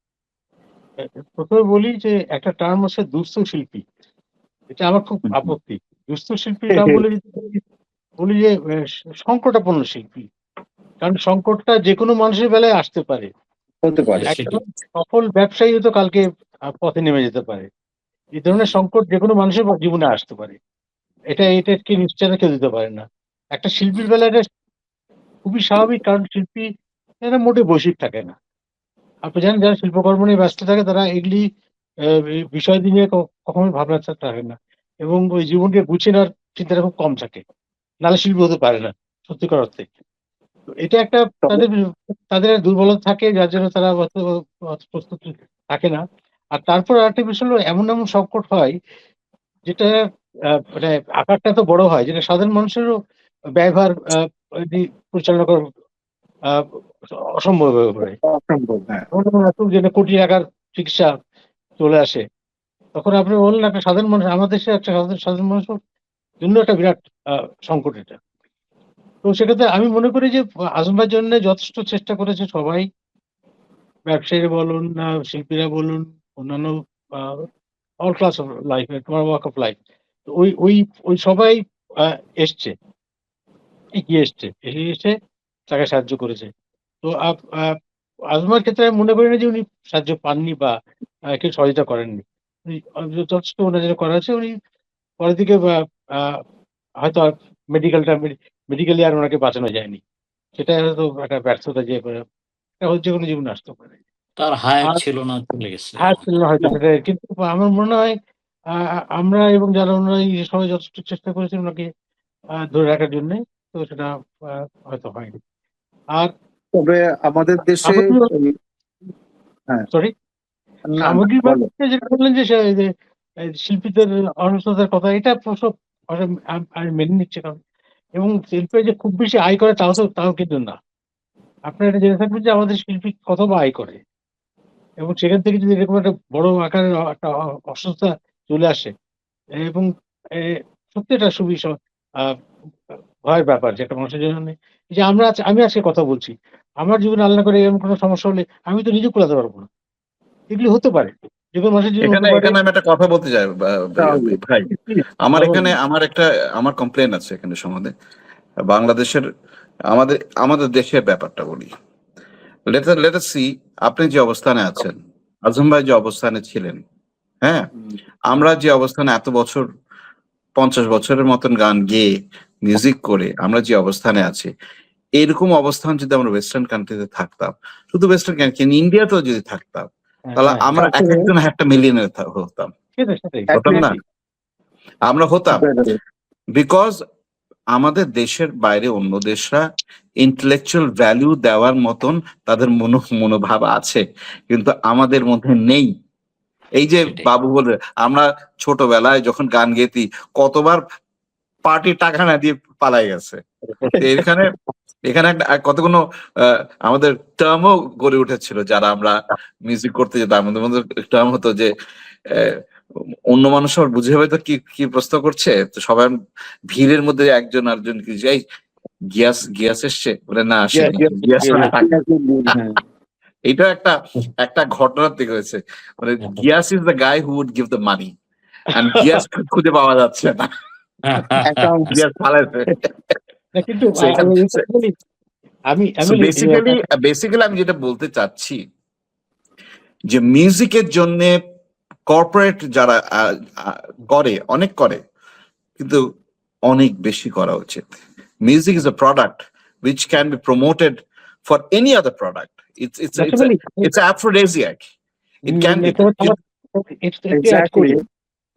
প্রথমে বলি যে একটা টার্ম আছে দুস্থ শিল্পী, এটা আমার খুব আপত্তি। দুস্থ শিল্পী টার্ম বলে বলি যে সংকটাপন্ন শিল্পী, কারণ সংকটটা যে কোনো মানুষের বেলায় আসতে পারে। হতে পারে। একজন সফল ব্যবসায়ী তো কালকে পথে নেমে যেতে পারে। এই ধরনের সংকট যে কোনো মানুষের জীবনে আসতে পারে, এটাকে নিশ্চয়তা কেউ দিতে পারে না। একটা শিল্পীর বেলায় এটা খুবই স্বাভাবিক, কারণ শিল্পী এরা মোটে বৈশ্বিক থাকে না। আপনি জানেন, যারা শিল্পকর্ম নিয়ে ব্যস্ত থাকে তারা এগুলি এই বিষয়টি নিয়ে কখনোই ভাবনা থাকে না, এবং ওই জীবনকে গুছিয়ে নেওয়ার চিন্তাটা খুব কম থাকে, নাহলে শিল্পী হতে পারে না সত্যিকার অর্থে। তো এটা একটা তাদের তাদের দুর্বলতা থাকে, যার জন্য তারা অত প্রস্তুত থাকে না। আর তারপর আরেকটা বিষয় হলো, এমন এমন সংকট হয় যেটা মানে আকারটা তো বড় হয়, যেটা সাধারণ মানুষেরও ব্যয়ভার পরিচালনা করা আহ, অসম্ভব হয়ে পড়ে। অসম্ভব, হ্যাঁ। যেটা কোটি টাকার চিকিৎসা চলে আসে, তখন আপনি বললেন একটা সাধারণ মানুষ, আমাদের দেশে একটা সাধারণ মানুষের জন্য একটা বিরাট সংকট এটা। তো সেক্ষেত্রে আমি মনে করি যে আজম ভাইয়ের জন্য যথেষ্ট চেষ্টা করেছে সবাই, ব্যবসায়ীরা বলুন, শিল্পীরা বলুন, অন্যান্য অল ক্লাস অফ লাইফ, তোমার ওয়াক অফ লাইফ, ওই ওই ওই সবাই এসছে, এগিয়ে এসে তাকে সাহায্য করেছে। তো আজমার ক্ষেত্রে আমি মনে করি না যে উনি সাহায্য পাননি বা কেউ সহযোগিতা করেননি। উনি যথেষ্ট ওনার যেটা করা আছে, উনি পরের দিকে হয়তো মেডিকেলি আর ওনাকে বাঁচানো যায়নি, সেটা হয়তো একটা ব্যর্থতা, যে যে কোনো জীবনে আসতে পারে। তার হায়াত আর ছিল না, চলে গেছে। ছিল না হয়তো সেটা, কিন্তু আমার মনে হয় আমরা এবং যারা ওনারা সবাই যথেষ্ট চেষ্টা করেছে ওনাকে ধরে রাখার জন্য, তো সেটা হয়তো হয়নি। আর তবে আমাদের দেশে হ্যাঁ, সরি, না, সামগ্রিকভাবে বলো। যেটা বললেন যে শিল্পীদের অসুস্থতার কথা, এটা প্রসব আমি মেনে নিচ্ছি, কারণ এবং শিল্পী যে খুব বেশি আয় করে তাও কিন্তু না। আপনারা এটা জেনে থাকবেন যে আমাদের শিল্পী কত বা আয় করে, এবং সেখান থেকে যদি এরকম একটা বড় আকারের একটা অসুস্থতা চলে আসে, এবং সত্যি এটা আহ, ভয়ের ব্যাপার যে একটা মানুষের জন্য। যে আমি আজকে কথা বলছি, আমার জীবনে আল্লাহ করে এরকম কোনো সমস্যা হলে আমি তো নিজে কুলাতে পারবো না। এগুলি হতে পারে, যে কোনো মানুষের জীবনে এখানে হতে পারে। এখানে আমি একটা কথা বলতে চাই তাহলে ভাই। আমার যেমন এখানে আমার কমপ্লেন আছে এখানে সম্বন্ধে বাংলাদেশের, আমাদের দেশের ব্যাপারটা বলি। লেট আস সি, আপনি যে অবস্থানে আছেন, আজম ভাই যে অবস্থানে ছিলেন, হ্যাঁ, আমরা যে অবস্থানে এত বছর, 50 বছরের মতন গান গেয়ে মিউজিক করে আমরা যে অবস্থানে আছি, এরকম অবস্থান যদি আমরা ওয়েস্টার্ন কান্ট্রিতে থাকতাম, শুধু ওয়েস্টার্ন কান্ট্রি, ইন্ডিয়াতেও যদি থাকতাম, তাহলে আমরা এক একজন একটা মিলিয়নের হতাম, হতাম না? আমরা হতাম, বিকজ আমাদের দেশের বাইরে অন্য দেশরা ইন্টেলেকচুয়াল ভ্যালু দেওয়ার মতন তাদের মনোভাব আছে, কিন্তু আমাদের মধ্যে নেই। এই যে বাবু বলে, আমরা ছোটবেলায় যখন গান গেতি, কতবার পার্টি টাকা না দিয়ে পালাই গেছে। এখানে এখানে কতগুলো আমাদের টার্মও গড়ে উঠেছিল, যারা আমরা মিউজিক করতে যেতাম, আমাদের মধ্যে টার্ম হতো যে অন্য মানুষ আবার বুঝে হয়তো কি কি প্রশ্ন করছে, তো সবাই ভিড়ের মধ্যে একজন আরেকজন কি যাই, গিয়াস এসছে বলে, না আসেনি, গিয়াস এটা একটা ঘটনার দিকে হয়েছে, মানে Gias is the guy who would give the money, and Gias খুঁজে পাওয়া যাচ্ছে না, গিয়াস পালাইছে। কিন্তু বেসিক্যালি আমি যেটা বলতে চাচ্ছি, যে মিউজিকের জন্য কর্পোরেট যারা করে, অনেক করে, কিন্তু অনেক বেশি করা উচিত। Music is a product which can be promoted for any other product. It's aphrodisiac. It can be. Exactly.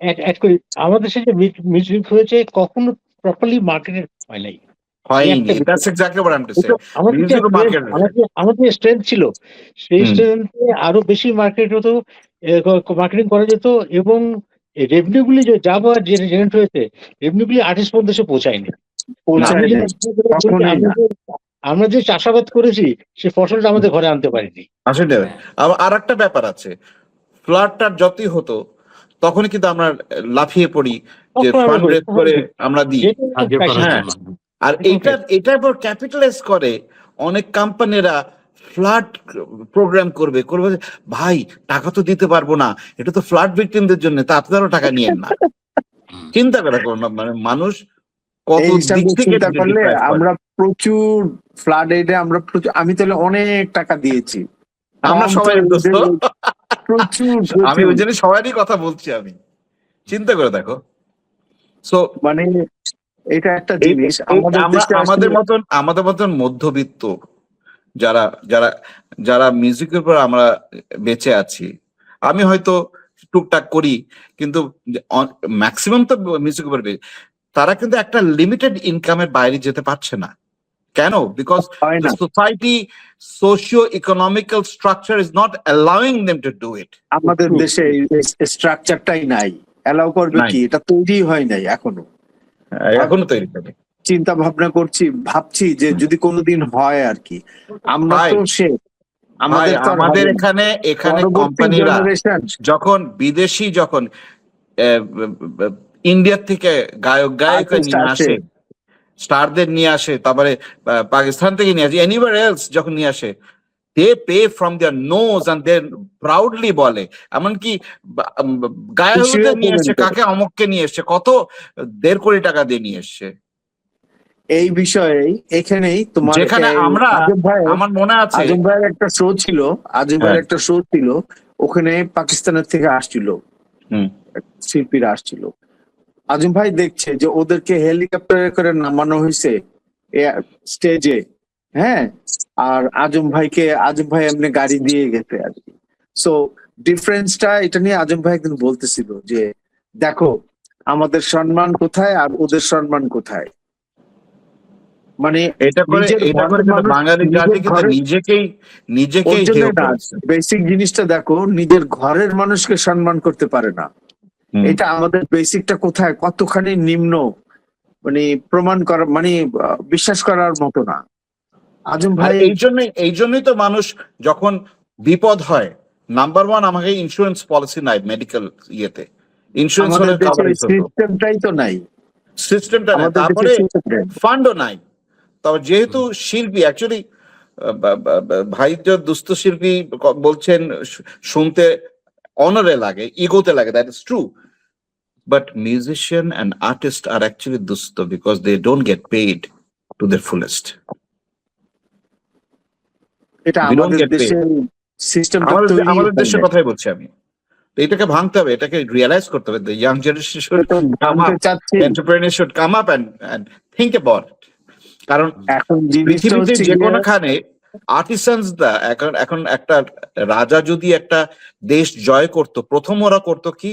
Add করি, আমাদের দেশে যে মিউজিক হয়েছে কখনো প্রপারলি মার্কেটেড হয় নাই। এই একটা হয়নি, that's exactly what I am to say. আমাদের যে মিউজিক মার্কেট আমাদের যে স্ট্রেংথ ছিল, সেই হুম স্ট্রেংথে আরো বেশি মার্কেট হতো, মার্কেটিং করা যেত, এবং রেভিনিউ গুলি জেনারেট হয়েছে, রেভিনিউ গুলি আর্টিস্ট পর্যন্ত এসে পৌঁছায়নি। পৌঁছায় আমি যে নাই, কখনোই না। আমরা যে চাষাবাদ করেছি, সেই ফসলটা আমাদের ঘরে আনতে পারিনি। আসলে আবার আর একটা ব্যাপার আছে, ফ্লাডটা যতই হতো তখনই কিন্তু আমরা লাফিয়ে পড়ি যে তখন আমরা ফান্ড করি, রেজ করে আমরা দিই। যেহেতু সাহায্য করার হ্যাঁ, জন্য। আর এটার উপর ক্যাপিটালাইজ করে অনেক কোম্পানিরা ফ্লাড প্রোগ্রাম করবে যে, ভাই টাকা তো দিতে পারবো না, এটা তো ফ্লাড ভিকটিমদের জন্য, তা আপনারাও টাকা নিয়েন না। চিন্তা করা করো না, মানে মানুষ কত এই দিক হিসাবে থেকে চিন্তা করলে deprive করে। আমরা প্রচুর ফ্লাড এডে আমরা প্রচুর, আমি তাহলে অনেক টাকা দিয়েছি। আমরা কম সবাই তো দোস্ত, প্রচুর আমি ওই প্রচুর। জন্য সবারই কথা বলছি। আমি চিন্তা করে দেখো, সো মানে এটা একটা জিনিস আমাদের দেশে আমাদের মতন মধ্যবিত্ত যারা যারা যারা মিউজিকের উপর আমরা বেঁচে আছি, আমি হয়তো টুকটাক করি, কিন্তু ম্যাক্সিমাম তো মিউজিকের উপর তারা কিন্তু একটা লিমিটেড ইনকামের বাইরে যেতে পারছে না। কেন? বিকজ হয় the না। society socio-economical structure is not allowing them to do it. আমাদের দেশে স্ট্রাকচারটাই নাই, অ্যালাউ করবে নাই। কি? এটা তৈরি হয় নাই এখনো। এখনো তৈরি করে। চিন্তা ভাবনা করছি, ভাবছি যে যদি কোনোদিন হয় আর কি। আমরা ভাই, তো সে আমাদের তো আর আমাদের হবে না। এখানে পরবর্তী কোম্পানিরা জেনারেশন যখন বিদেশি যখন ইন্ডিয়া থেকে গায়ক Artist নিয়ে আসে। আসে, স্টারদের নিয়ে আসে, তারপরে পাকিস্তান থেকে নিয়ে আসে, এনিওয়ার এলস যখন নিয়ে আসে, they pay from their nose and they proudly বলে, এমনকি গায়কদের নিয়ে এসছে, কাকে অমককে নিয়ে এসছে, কত 1.5 কোটি টাকা দিয়ে নিয়ে এসছে। এই বিষয়ে এখানেই তোমার যেখানে আমরা, আজম ভাই, আমার মনে আছে আজম ভাইয়ের একটা শো ছিল, আজম ভাইয়ের হ্যাঁ। একটা শো ছিল, ওখানে পাকিস্তানের থেকে আসছিল, হুম। শিল্পীরা আসছিল। আজম ভাই দেখছে যে ওদেরকে হেলিকপ্টারে করে নামানো হয়েছে স্টেজে, হ্যাঁ, আর আজম ভাই এমনি গাড়ি দিয়ে গেছে আর কি। সো ডিফারেন্সটা এটা নিয়ে আজম ভাই একদিন বলতেছিল যে দেখো আমাদের সম্মান কোথায় আর ওদের সম্মান কোথায়। মানে এটা করে কিন্তু বাঙালি জাতি কিন্তু নিজেকেই হেয় করেছে। বেসিক জিনিসটা দেখো, নিজের ঘরের মানুষকে সম্মান করতে পারে না। এটা আমাদের বেসিকটা কোথায়, কতখানি নিম্ন, মানে প্রমাণ করা, মানে বিশ্বাস করার মতো না। আজম ভাই এই জন্যই তো মানুষ যখন বিপদ হয়, নাম্বার 1 আমাকে ইন্স্যুরেন্স পলিসি নাই, মেডিকেল ইয়েতে ইন্স্যুরেন্স হলে সিস্টেমটাই তো নাই, সিস্টেমটা নাই, তারপরে ফান্ডও নাই। তবে যেহেতু শিল্পী অ্যাকচুয়ালি, ভাই যে দুস্থ শিল্পী বলছেন, শুনতে অনারে লাগে, ইগোতে লাগে, that is true, but musician and artist আর অ্যাকচুয়ালি দুস্থ because they don't get paid to their fullest. এটা আমাদের দেশের সিস্টেমটা আমাদের দেশের কথাই বলছি আমি। এটাকে ভাঙতে হবে, এটাকে রিয়েলাইজ করতে হবে। The young generation should come up, entrepreneurs should come up and think about it. কারণ এখন পৃথিবীতে যে কোনোখানে আর্টিসানসরা এখন একটা রাজা যদি একটা দেশ জয় করত, প্রথম ওরা করতো কি,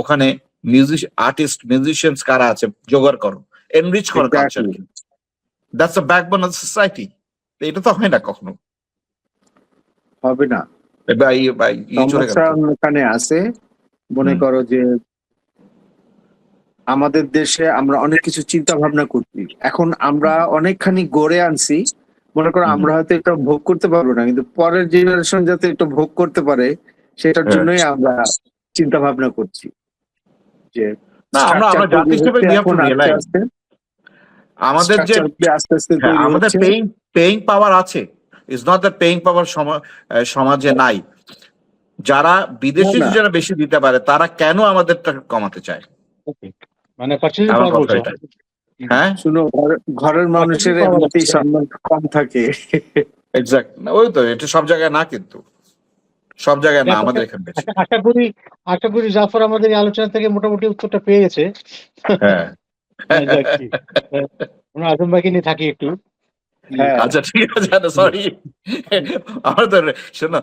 ওখানে মিউজিশিয়ানস কারা আছে জোগাড় করো, এনরিচ করো কালচারকে। That's the backbone of society. এটা তো হয় না, কখনো হবে না। ওখানে আছে, মনে করো যে আমাদের দেশে আমরা অনেক কিছু চিন্তা ভাবনা করছি, এখন আমরা অনেকখানি গড়ে আনছি, মনে করো আমরা হয়তো এটা ভোগ করতে পারবো না, কিন্তু পরের জেনারেশন যাতে এটা ভোগ করতে পারে সেটার জন্যই আমরা চিন্তা ভাবনা করছি। যে আমরা জাতি হিসেবে আমাদের যে আস্তে আস্তে আমাদের পেইং পাওয়ার আছে, ইজ নট দ্যাট পেইং পাওয়ার সমাজে নাই। যারা বিদেশি যারা বেশি দিতে পারে তারা কেন আমাদেরটা কমাতে চায়? মানে হ্যাঁ, শুনো, ঘরের মানুষের এমনিতেই সম্মান কম থাকে। এক্স্যাক্ট, ওই তো, এটা সব জায়গায় না, কিন্তু সব জায়গায় না, আমাদের এখানে বেশি। আশা করি জাফর আমাদের এই আলোচনা থেকে মোটামুটি উত্তরটা পেয়ে গেছে। হ্যাঁ, আমরা আজম ভাইকে নিয়ে থাকি একটু। হ্যাঁ আচ্ছা ঠিক আছে, সরি। আমার তো শোনো,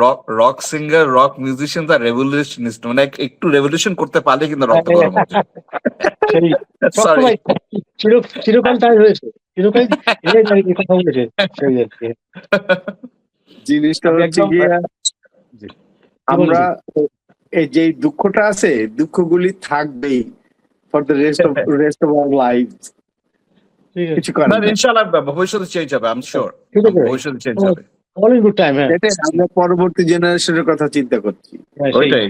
rock rock singer, rock musician আর রেভলিউশনিস্ট, মানে একটু রেভলিউশন করতে পারলে কিন্তু রক্ত গরম হয়ে যায়। সেই সরি। সবসময় চিরকাল তাই হয়েছে, চিরকাল এই কথা বলেছে সেই আর কি। জিনিসটা আমি হচ্ছে একদম গিয়ে জি, আমরা এই যে দুঃখটা আছে, দুঃখগুলি থাকবেই for the rest of our life. ঠিক আছে, কিছু করার না, নাই। ইনশাআল্লাহ ভবিষ্যতে চেঞ্জ হবে, আই এম শিওর। ঠিক আছে, ভবিষ্যতে চেঞ্জ হবে। All in good time. হ্যাঁ সেটাই আমরা পরবর্তী জেনারেশনের কথা চিন্তা করছি। হ্যাঁ, সেই ওইটাই,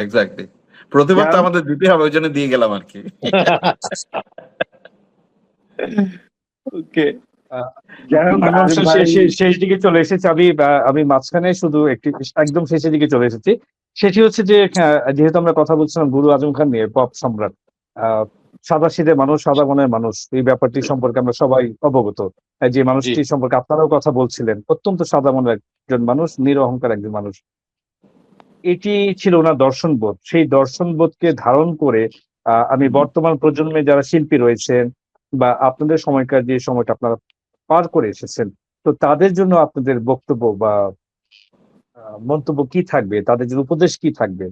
এক্স্যাক্টলি। প্রতিবার তো যাও। আমাদের দিতে হবে, ওই জন্য দিয়ে গেলাম আর কি। ওকে, আহ, যাই হোক আমি অবশ্য ভাই, শেষ দিকে চলে এসেছি। আমি মাঝখানে শুধু একদম শেষের দিকে চলে এসেছি। সেটি হচ্ছে যে যেহেতু আমরা কথা বলছিলাম গুরু আজম খান নিয়ে, পপ সম্রাট, সাদাসিধে মানুষ, সাদা মনের মানুষ, এই ব্যাপারটি সম্পর্কে আমরা সবাই অবগত। যে জি মানুষটি সম্পর্কে আপনারাও কথা বলছিলেন, অত্যন্ত সাদা মনের একজন মানুষ, নিরহংকার একজন মানুষ। এটি ছিল ওনার দর্শনবোধ। সেই দর্শনবোধকে ধারণ করে আমি বর্তমান প্রজন্মে যারা শিল্পী রয়েছেন বা আপনাদের সময়কার যে সময়টা আপনারা পার করে এসেছেন, তো তাদের জন্য আপনাদের বক্তব্য বা মন্তব্য কি থাকবে, তাদের জন্য উপদেশ কি থাকবে,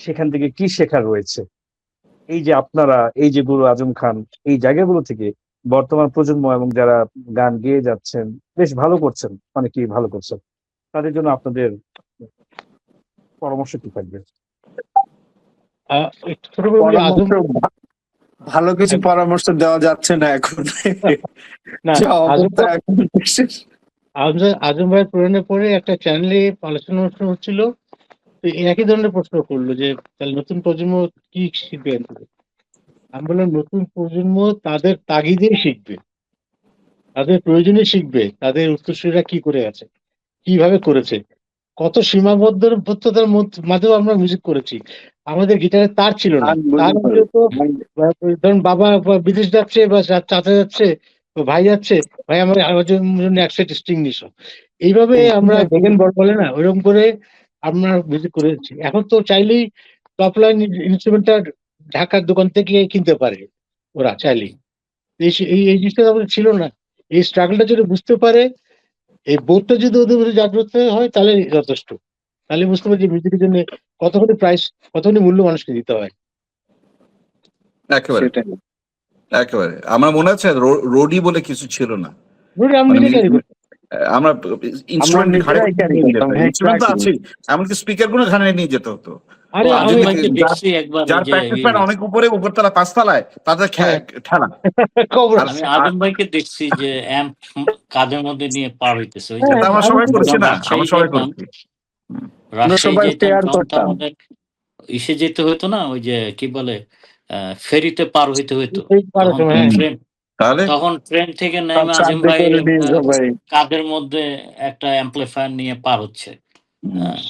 সেখান থেকে কি শেখার রয়েছে? এই যে আপনারা, এই যে গুরু আজম খান, এই জায়গাগুলো থেকে বর্তমান প্রজন্ম এবং যারা গান গেয়ে যাচ্ছেন, বেশ ভালো করছেন, অনেকেই ভালো করছেন, তাদের জন্য আপনাদের পরামর্শ কি থাকবে? একটু ছোট করে বলি, আজম পরামর্শ ভালো কিছু পরামর্শ দেওয়া যাচ্ছে না এখন। না, যা আজম অবস্থা এখন দেশের। আজম ভাইয়ের প্রেরণে পড়ে একটা চ্যানেলে আলোচনা অনুষ্ঠান হচ্ছিল, তো এই একই ধরনের প্রশ্ন করলো যে তাহলে নতুন প্রজন্ম কি শিখবে এখান থেকে? আমি বললাম নতুন প্রজন্ম তাদের তাগিদেই শিখবে, তাদের প্রয়োজনে শিখবে, তাদের উত্তরসূরিরা কি করে আছে, কিভাবে করেছে, কত সীমাবদ্ধতার মাঝেও আমরা মিউজিক করেছি। আমাদের গিটারের তার ছিল না, তার Unbelievable. তো ধরুন বাবা বিদেশ যাচ্ছে বা চাচা যাচ্ছে বা ভাই যাচ্ছে, ভাই আমার জন্য এক সেট স্ট্রিং নিস, এইভাবে আমরা দেখেন বলে না, ওইরকম করে আমরা মিউজিক করেছি। এখন তো চাইলেই টপ লাইন ইনস্ট্রুমেন্টটা ঢাকার দোকান থেকে কিনতে পারে ওরা চাইলেই। এই জিনিসটা আমাদের ছিল না। এই স্ট্রাগলটা যদি বুঝতে পারে, এই বোধটা যদি ওদের মধ্যে জাগ্রত হয়, তাহলে যথেষ্ট। তাহলে বুঝতে পারছি মিউজিকের জন্য কতখানি প্রাইস, কতখানি মূল্য মানুষকে দিতে হয়। একেবারে, সেটাই। একেবারে। আমার মনে আছে রোডি বলে কিছু ছিল না, ধরুন আমি মানে নিজে ক্যারি করতাম। আমরা ইনস্ট্রুমেন্ট ঘাড়ে নিজেরাই carry নিয়ে করতাম, যেতাম, হ্যাঁ, ইনস্ট্রুমেন্ট তো exactly. আছেই, এমনকি স্পিকার গুলো ঘাড়ে নিয়ে যেতে হতো। আরে ও আর আমি যদি আজম ভাইকে দেখছি একবার যার ওই যে প্র্যাকটিস প্যাড অনেক উপরে, উপরতলা 5 তলায়, তাদের হ্যাঁ ঠেলা। খবর আর আমি আছে। আজম ভাইকে দেখছি যে অ্যাম্প কাঁধের মধ্যে নিয়ে পার হইতেছে। ওই যে হ্যাঁ এটা আমরা আমি সবাই করেছি যখন না, রাজশাহী আমরা সবাই যাইতাম, করেছি। আমরা সবাই শেয়ার তখন তো করতাম। আমাদের ইসে যেতে হতো না, ওই যে কি বলে ফেরিতে পার হইতে হইতো। এই পারো তখন সময়, তো হ্যাঁ হুম। তাহলে তখন ট্রেন থেকে সব নেমে আজম কাঁধে ভাই করে নিয়ে সবাই। কাঁধের মধ্যে একটা অ্যাম্পলিফায়ার নিয়ে পার হচ্ছে। হুম। হ্যাঁ,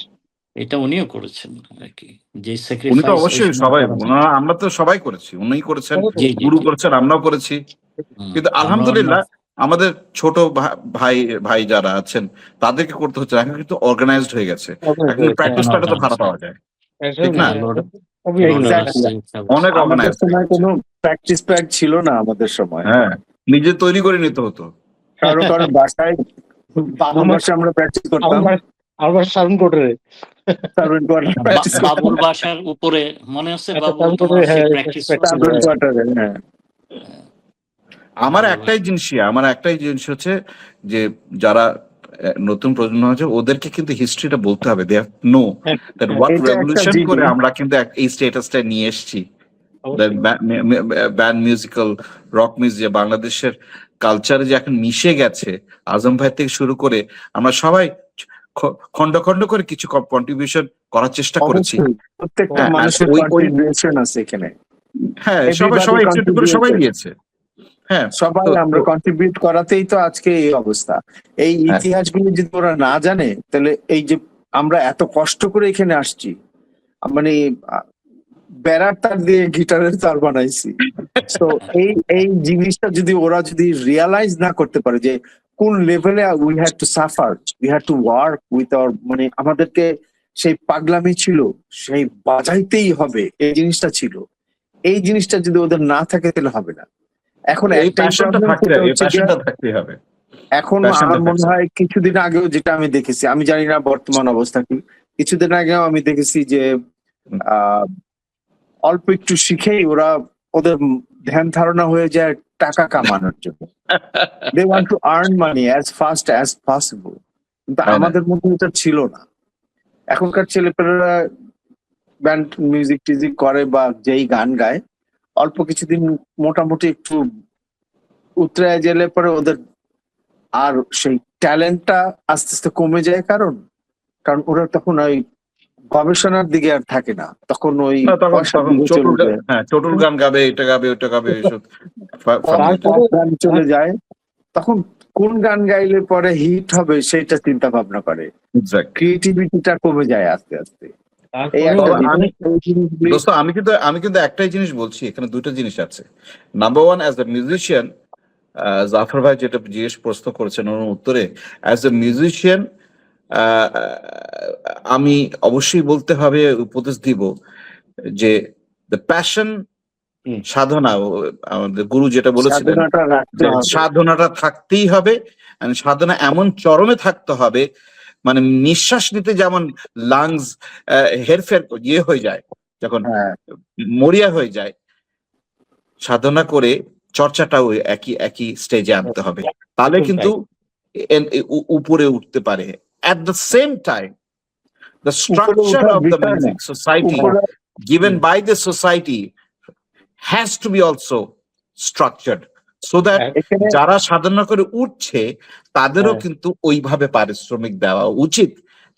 এটা উনিও করেছেন আর কি, যে উনি তো স্যাক্রিফাইস ওই অবশ্যই সময় সবাই, করা হয়। আমরা তো সবাই করেছি, উনি করেছেন, জি জি গুরু জি। করেছেন, আমরাও করেছি। কিন্তু আমরা অন্য আলহামদুলিল্লাহ আমাদের ছোট ভাই ভাই যারা আছেন তাদেরকে করতে হচ্ছে না। এখন কিন্তু অর্গানাইজড হয়ে গেছে, এখন প্র্যাকটিস প্যাডে তো ভাড়া পাওয়া যায়, ঠিক না? Exactly. অনেক আমাদের অর্গানাইজড হয়ে সময় গেছে। কোনো প্র্যাকটিস প্যাড ছিল না আমাদের সময়। হ্যাঁ, নিজে তৈরি করে নিতে হতো। কারো কারো বাসায়, বাবুর বাসায় আমরা প্র্যাকটিস করতাম। আমার সারুন কোটরে সার্ভেন্ট কোয়ার্টার প্র্যাকটিস করতাম। বাবুর বাসার উপরে মনে হচ্ছে একটা বাবু সারুন তোমার কোটরে, সেই হ্যাঁ প্র্যাকটিস সার্ভেন্ট কোয়ার্টারে, হ্যাঁ। আমার বাবুর একটাই জিনিস হচ্ছে যে যারা নতুন প্রজন্ম আছে, ওদেরকে কিন্তু হিস্ট্রিটা বলতে হবে। They have no that what এটা একটা রেভলিউশন করে জিনিস। আমরা কিন্তু এই স্ট্যাটাসটা নিয়ে এসেছি। অবশ্যই। ব্যান্ড মিউজিক্যাল রক মিউজিক বাংলাদেশের কালচারে যে এখন মিশে গেছে, আজম ভাই থেকে শুরু করে আমরা সবাই খন্ড খন্ড করে কিছু কন্ট্রিবিউশন করার চেষ্টা করেছি। অবশ্যই প্রত্যেকটা হ্যাঁ, আর মানুষের ওই কন্ট্রিবিউশন আছে এখানে। হ্যাঁ, Everybody সবাই একটু একটু করে সবাই contributed. দিয়েছে। হ্যাঁ, সবাই আমরা কন্ট্রিবিউট করাতেই তো আজকে এই অবস্থা। এই হ্যাঁ। ইতিহাসগুলো যদি ওরা না জানে, তাহলে এই যে আমরা এত কষ্ট করে এখানে আসছি, মানে বেড়ার তার দিয়ে গিটারের তার বানাইছি। তো এই জিনিসটা যদি ওরা যদি রিয়ালাইজ না করতে পারে যে কোন লেভেলে we had to suffer, we had to work with our, মানে আমাদেরকে সেই পাগলামি ছিল, সেই বাজাইতেই হবে, এই জিনিসটা ছিল। এই জিনিসটা যদি ওদের না থাকে তাহলে হবে না। এখন এই একটাই প্যাশনটা প্রবলেম, থাকতে সেটা হবে, এই হচ্ছে গিয়ে প্যাশনটা থাকতেই হবে। এখন Passion আমার টা মনে থাকছে। হয় কিছুদিন আগেও যেটা আমি দেখেছি, আমি জানি না বর্তমান অবস্থা কি, কিছুদিন আগেও আমি দেখেছি যে আহ অল্প একটু শিখেই ওদের ধ্যান ধারণা হয়ে যায় টাকা কামানোর জন্য। They want to earn money as fast as possible. কিন্তু তাই না? আমাদের মধ্যে এটা ছিল না। এখনকার ছেলেপেলেরা ব্যান্ড মিউজিক টিউজিক করে বা যেই গান গায়, অল্প কিছুদিন মোটামুটি একটু উতরায় গেলে পরে ওদের আর সেই ট্যালেন্টটা আস্তে আস্তে কমে যায়। কারণ কারণ ওরা তখন ওই গবেষণার দিকে আর থাকে না, তখন ওই না, তখন পয়সার তখন দিকে চলে যায়, চটুল গান গাবে, এটা গাবে, ওটা গাবে, এসব তারপরে পপ গান চলে যায়। তখন কোন গান গাইলে পরে হিট হবে সেটা চিন্তা ভাবনা করে, এক্স্যাক্টলি। ক্রিয়েটিভিটিটা কমে যায় আস্তে আস্তে। এই তারপরে একটা তবে আমি জিনিস, এই জিনিসগুলি দোস্ত, আমি কিন্তু একটাই জিনিস বলছি, এখানে দুটো জিনিস আছে। Number one, as a musician, Jafar ভাই যেটা জিজ্ঞেস প্রশ্ন করেছেন ওর উত্তরে, অ্যাজ এ মিউজিশিয়ান আমি অবশ্যই বলতে হবে, উপদেশ দিব যে দ্য প্যাশন, হুম। সাধনা, আমাদের গুরু যেটা বলেছিলেন সাধনাটা রাখতে যে হবে। সাধনাটা থাকতেই হবে। and সাধনা এমন চরমে থাকতে হবে, মানে নিঃশ্বাস নিতে যেমন লাংস হেরফের হয়ে যায়, যখন হ্যাঁ, মরিয়া হয়ে যায়, সাধনা করে চর্চাটাও একই একই স্টেজে আনতে হবে, তাহলে একদম কিন্তু উপরে উঠতে পারে। At the same time, the উপরে structure ওঠার of the বিষয় না, music society উপরে given by the society has to be also structured so that এখানে যারা সাধনা করে উঠছে তাদেরও হ্যাঁ। কিন্তু ওইভাবে পারিশ্রমিক দেওয়া উচিত,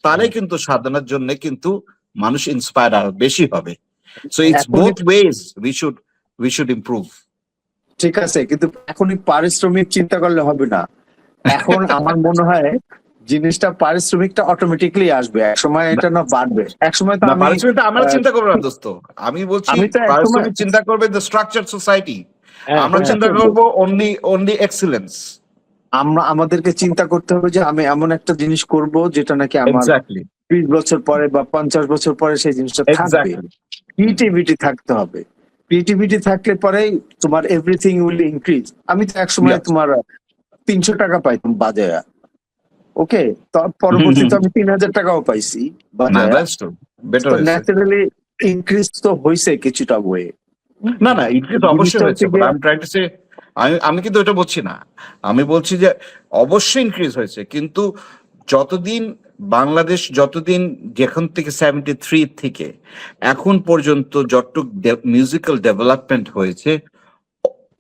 তাহলে কিন্তু সাধনার জন্য কিন্তু মানুষ ইন্সপায়ার আরো বেশি হবে। সো ইটস এখনই both wedge, we should improve. ঠিক আছে, কিন্তু এখনই পারিশ্রমিক চিন্তা করলে হবে না। এখন আমার মনে হয় জিনিসটা পারিশ্রমিকটা অটোমেটিকলি আসবে, এক সময় এটা না বাড়বে, এক সময় তো না, আমি পারিশ্রমিকটা আমরা আহ, চিন্তা করবো না দোস্ত, আমি বলছি আমি তো এক সময় পারিশ্রমিক চিন্তা করবে দ্য স্ট্রাকচার সোসাইটি, হ্যাঁ, আমরা হ্যাঁ। চিন্তা করবো অনলি এক্সিলেন্স। আমাদেরকে চিন্তা করতে হবে যে আমি এমন একটা জিনিস করব যেটা নাকি আমার এক্স্যাক্টলি, 20 বছর পরে বা 50 বছর পরে সেই জিনিসটা থাকবে। এক্স্যাক্টলি। ক্রিয়েটিভিটি থাকতে হবে, ক্রিয়েটিভিটি থাকলে পরেই তোমার এভরিথিং উইল ইনক্রিজ। আমি তো এক সময় Yes. তোমার 300 টাকা পাইতাম বাজায়া, ওকে, তার পরবর্তীতে আমি 3000 টাকাও পাইছি না, বাজায়া। দ্যাটস ট্রু, বেটার তো হয়েছে। ন্যাচারালি ইনক্রিজ তো হয়েছে কিছুটা ওয়ে। না না, ইনক্রিজ অবশ্যই জিনিসটা হয়েছে, হচ্ছে গিয়ে- আমি ট্রাইং টু সে, আমি কিন্তু এটা বলছি না, আমি বলছি যে অবশ্যই ইনক্রিজ হয়েছে, কিন্তু যতদিন যেখান থেকে 73 থেকে এখন পর্যন্ত যতটুক মিউজিক্যাল ডেভেলপমেন্ট হয়েছে,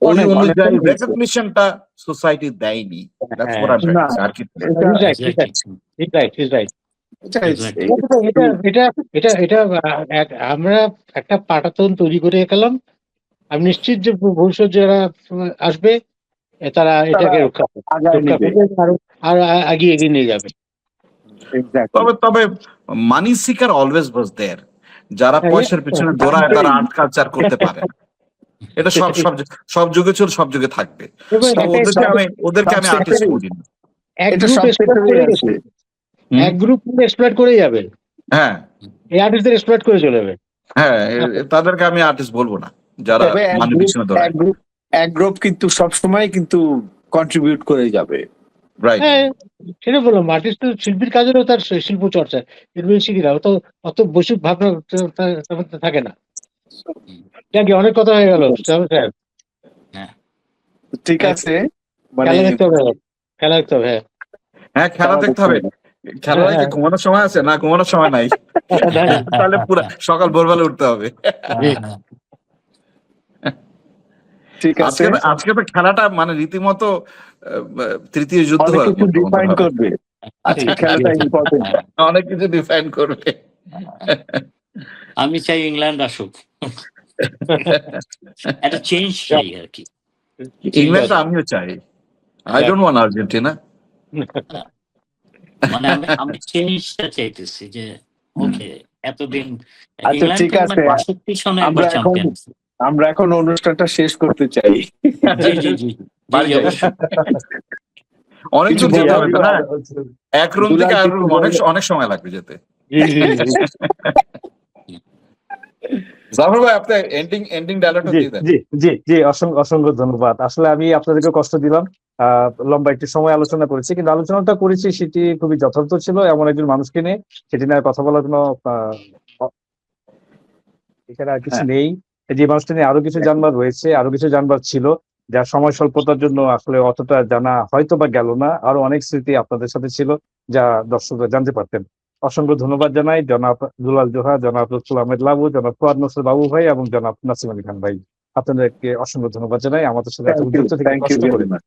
ওই অনেকটাই অনুযায়ী হয়েছে। রেকগনিশনটা সোসাইটি দেয়নি। That's what I'm না, trying to say, আর কি। এটা He's right, he's right, he's right, he's right. এটা Exactly. এটা এটা এটা এটা আমরা একটা পাটাতন তৈরি করে গেলাম। আমি নিশ্চিত যে ভবিষ্যৎ যারা আসবে তারা এটাকে রক্ষা আগায় নিবে। করবে, আর এগিয়ে নিয়ে যাবে। Exactly. তবে মানি সিকার অলওয়েজ ওয়াজ দেয়ার, যারা হ্যাঁ, পয়সার পিছনে দৌড়ায় তারা আর্ট কালচার করতে পারে না। এটা সব যুগে ছিল, সব যুগে থাকবে। এবার তো একটা ওদেরকে আমি আর্টিস্ট বলি না। এক এটা গ্রুপ সব এক্সপ্লয়েট ক্ষেত্রেই করে আছে। গেছে, এক গ্রুপ এক্সপ্লয়েট করে যাবে, হ্যাঁ এই আর্টিস্টদের এক্সপ্লয়েট করে চলে যাবে। হ্যাঁ, তাদেরকে আমি আর্টিস্ট বলবো না, যারা তবে মানি পিছনে দৌড়ায়। এক গ্রুপ কিন্তু সবসময় কিন্তু কন্ট্রিবিউট করে যাবে। রাইট। হ্যাঁ, সেটা বললাম, আর্টিস্ট শিল্পীর কাজেরও তার শিল্প চর্চা, শিল্পীরা অত বৈশ্বিক ভাবনা তার মধ্যে থাকে না। যাক, অনেক কথা হয়ে গেল সাহেব। ঠিক আছে, মানে খেলা দেখতে হবে, খেলা দেখতে হবে। হ্যাঁ, খেলা দেখতে হবে। খেলা দেখতে ঘুমানোর সময় আছে না? ঘুমানোর সময় নাই, তাহলে পুরো সকাল ভোরবেলা উঠতে হবে। ঠিক আছে, আজকে তো খেলাটা মানে রীতিমতো তৃতীয় যুদ্ধ অনেক কিছু ডিফাইন করবে আজকে, খেলাটা ইম্পর্টেন্ট। অনেক কিছু ডিফাইন করবে। আমি চাই ইংল্যান্ড আসুক, একটা চেঞ্জ চাই আর কি। ইংল্যান্ড আমিও চাই, আই ডোন্ট ওয়ান্ট আর্জেন্টিনা। মানে আমি চেঞ্জটা চাইতেছি যে ওকে, এতদিন আচ্ছা, ঠিক আছে, 62 সনে একবার চ্যাম্পিয়ন। আমরা এখন অনুষ্ঠানটা শেষ করতে চাই। জি জি জি বাড়ি জি, যাই। অবশ্যই। অনেক কিছু দূর যেতে হবে তো না, বলার- এক রুম থেকে আর রুম অনেক সময় লাগবে যেতে। জাফর ভাই আপনি এন্ডিং ডায়লগটা জি দিয়ে দেন। জি জি জি অসংখ্য অসংখ্য ধন্যবাদ। আসলে আমি আপনাদেরকে কষ্ট দিলাম, লম্বা একটি সময় আলোচনা করেছি, কিন্তু আলোচনাটা করেছি সেটি খুবই যথার্থ ছিল এমন একজন মানুষকে নিয়ে, সেটি নিয়ে আর কথা বলার কোনো এখানে আর কিছু হ্যাঁ। নেই। যে মানুষটা নিয়ে আরো কিছু জানবার রয়েছে, আরো কিছু জানবার ছিল, যা সময় স্বল্পতার জন্য আসলে অতটা জানা হয়তো বা গেল না। আরো অনেক স্মৃতি আপনাদের সাথে ছিল যা দর্শকরা জানতে পারতেন। অসংখ্য ধন্যবাদ জানাই জনাব দুলাল জোহা, জনাব লুৎফুল আহমেদ লাবু, জনাব ফুয়াদ নসর বাবু ভাই এবং জনাব নাসিম আলী খান ভাই। আপনাদেরকে অসংখ্য ধন্যবাদ জানাই আমাদের সাথে এত যুক্ত থেকে থ্যাংক ইউ কষ্ট করে ভেরি মাচ।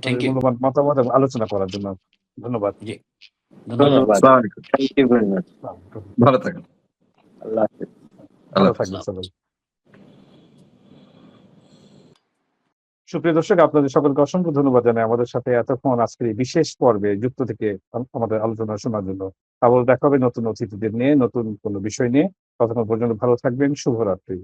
Thank you. মূল্যবান মতামত এবং আলোচনা করার জন্য ধন্যবাদ। জি ধন্যবাদ। ধন্যবাদ। আসসালামু আলাইকুম। Thank you very much. ভালো থাকেন। আল্লাহ হাফেজ। ভালো আল্লাহ হাফেজ। থাকবেন সবাই। সুপ্রিয় দর্শক, আপনাদের সকলকে অসংখ্য ধন্যবাদ জানাই আমাদের সাথে এতক্ষণ আজকের এই বিশেষ পর্বে যুক্ত থেকে আমাদের আলোচনা শোনার জন্য। আবার দেখা হবে নতুন অতিথিদের নিয়ে, নতুন কোনো বিষয় নিয়ে। ততক্ষণ পর্যন্ত ভালো থাকবেন। শুভরাত্রি।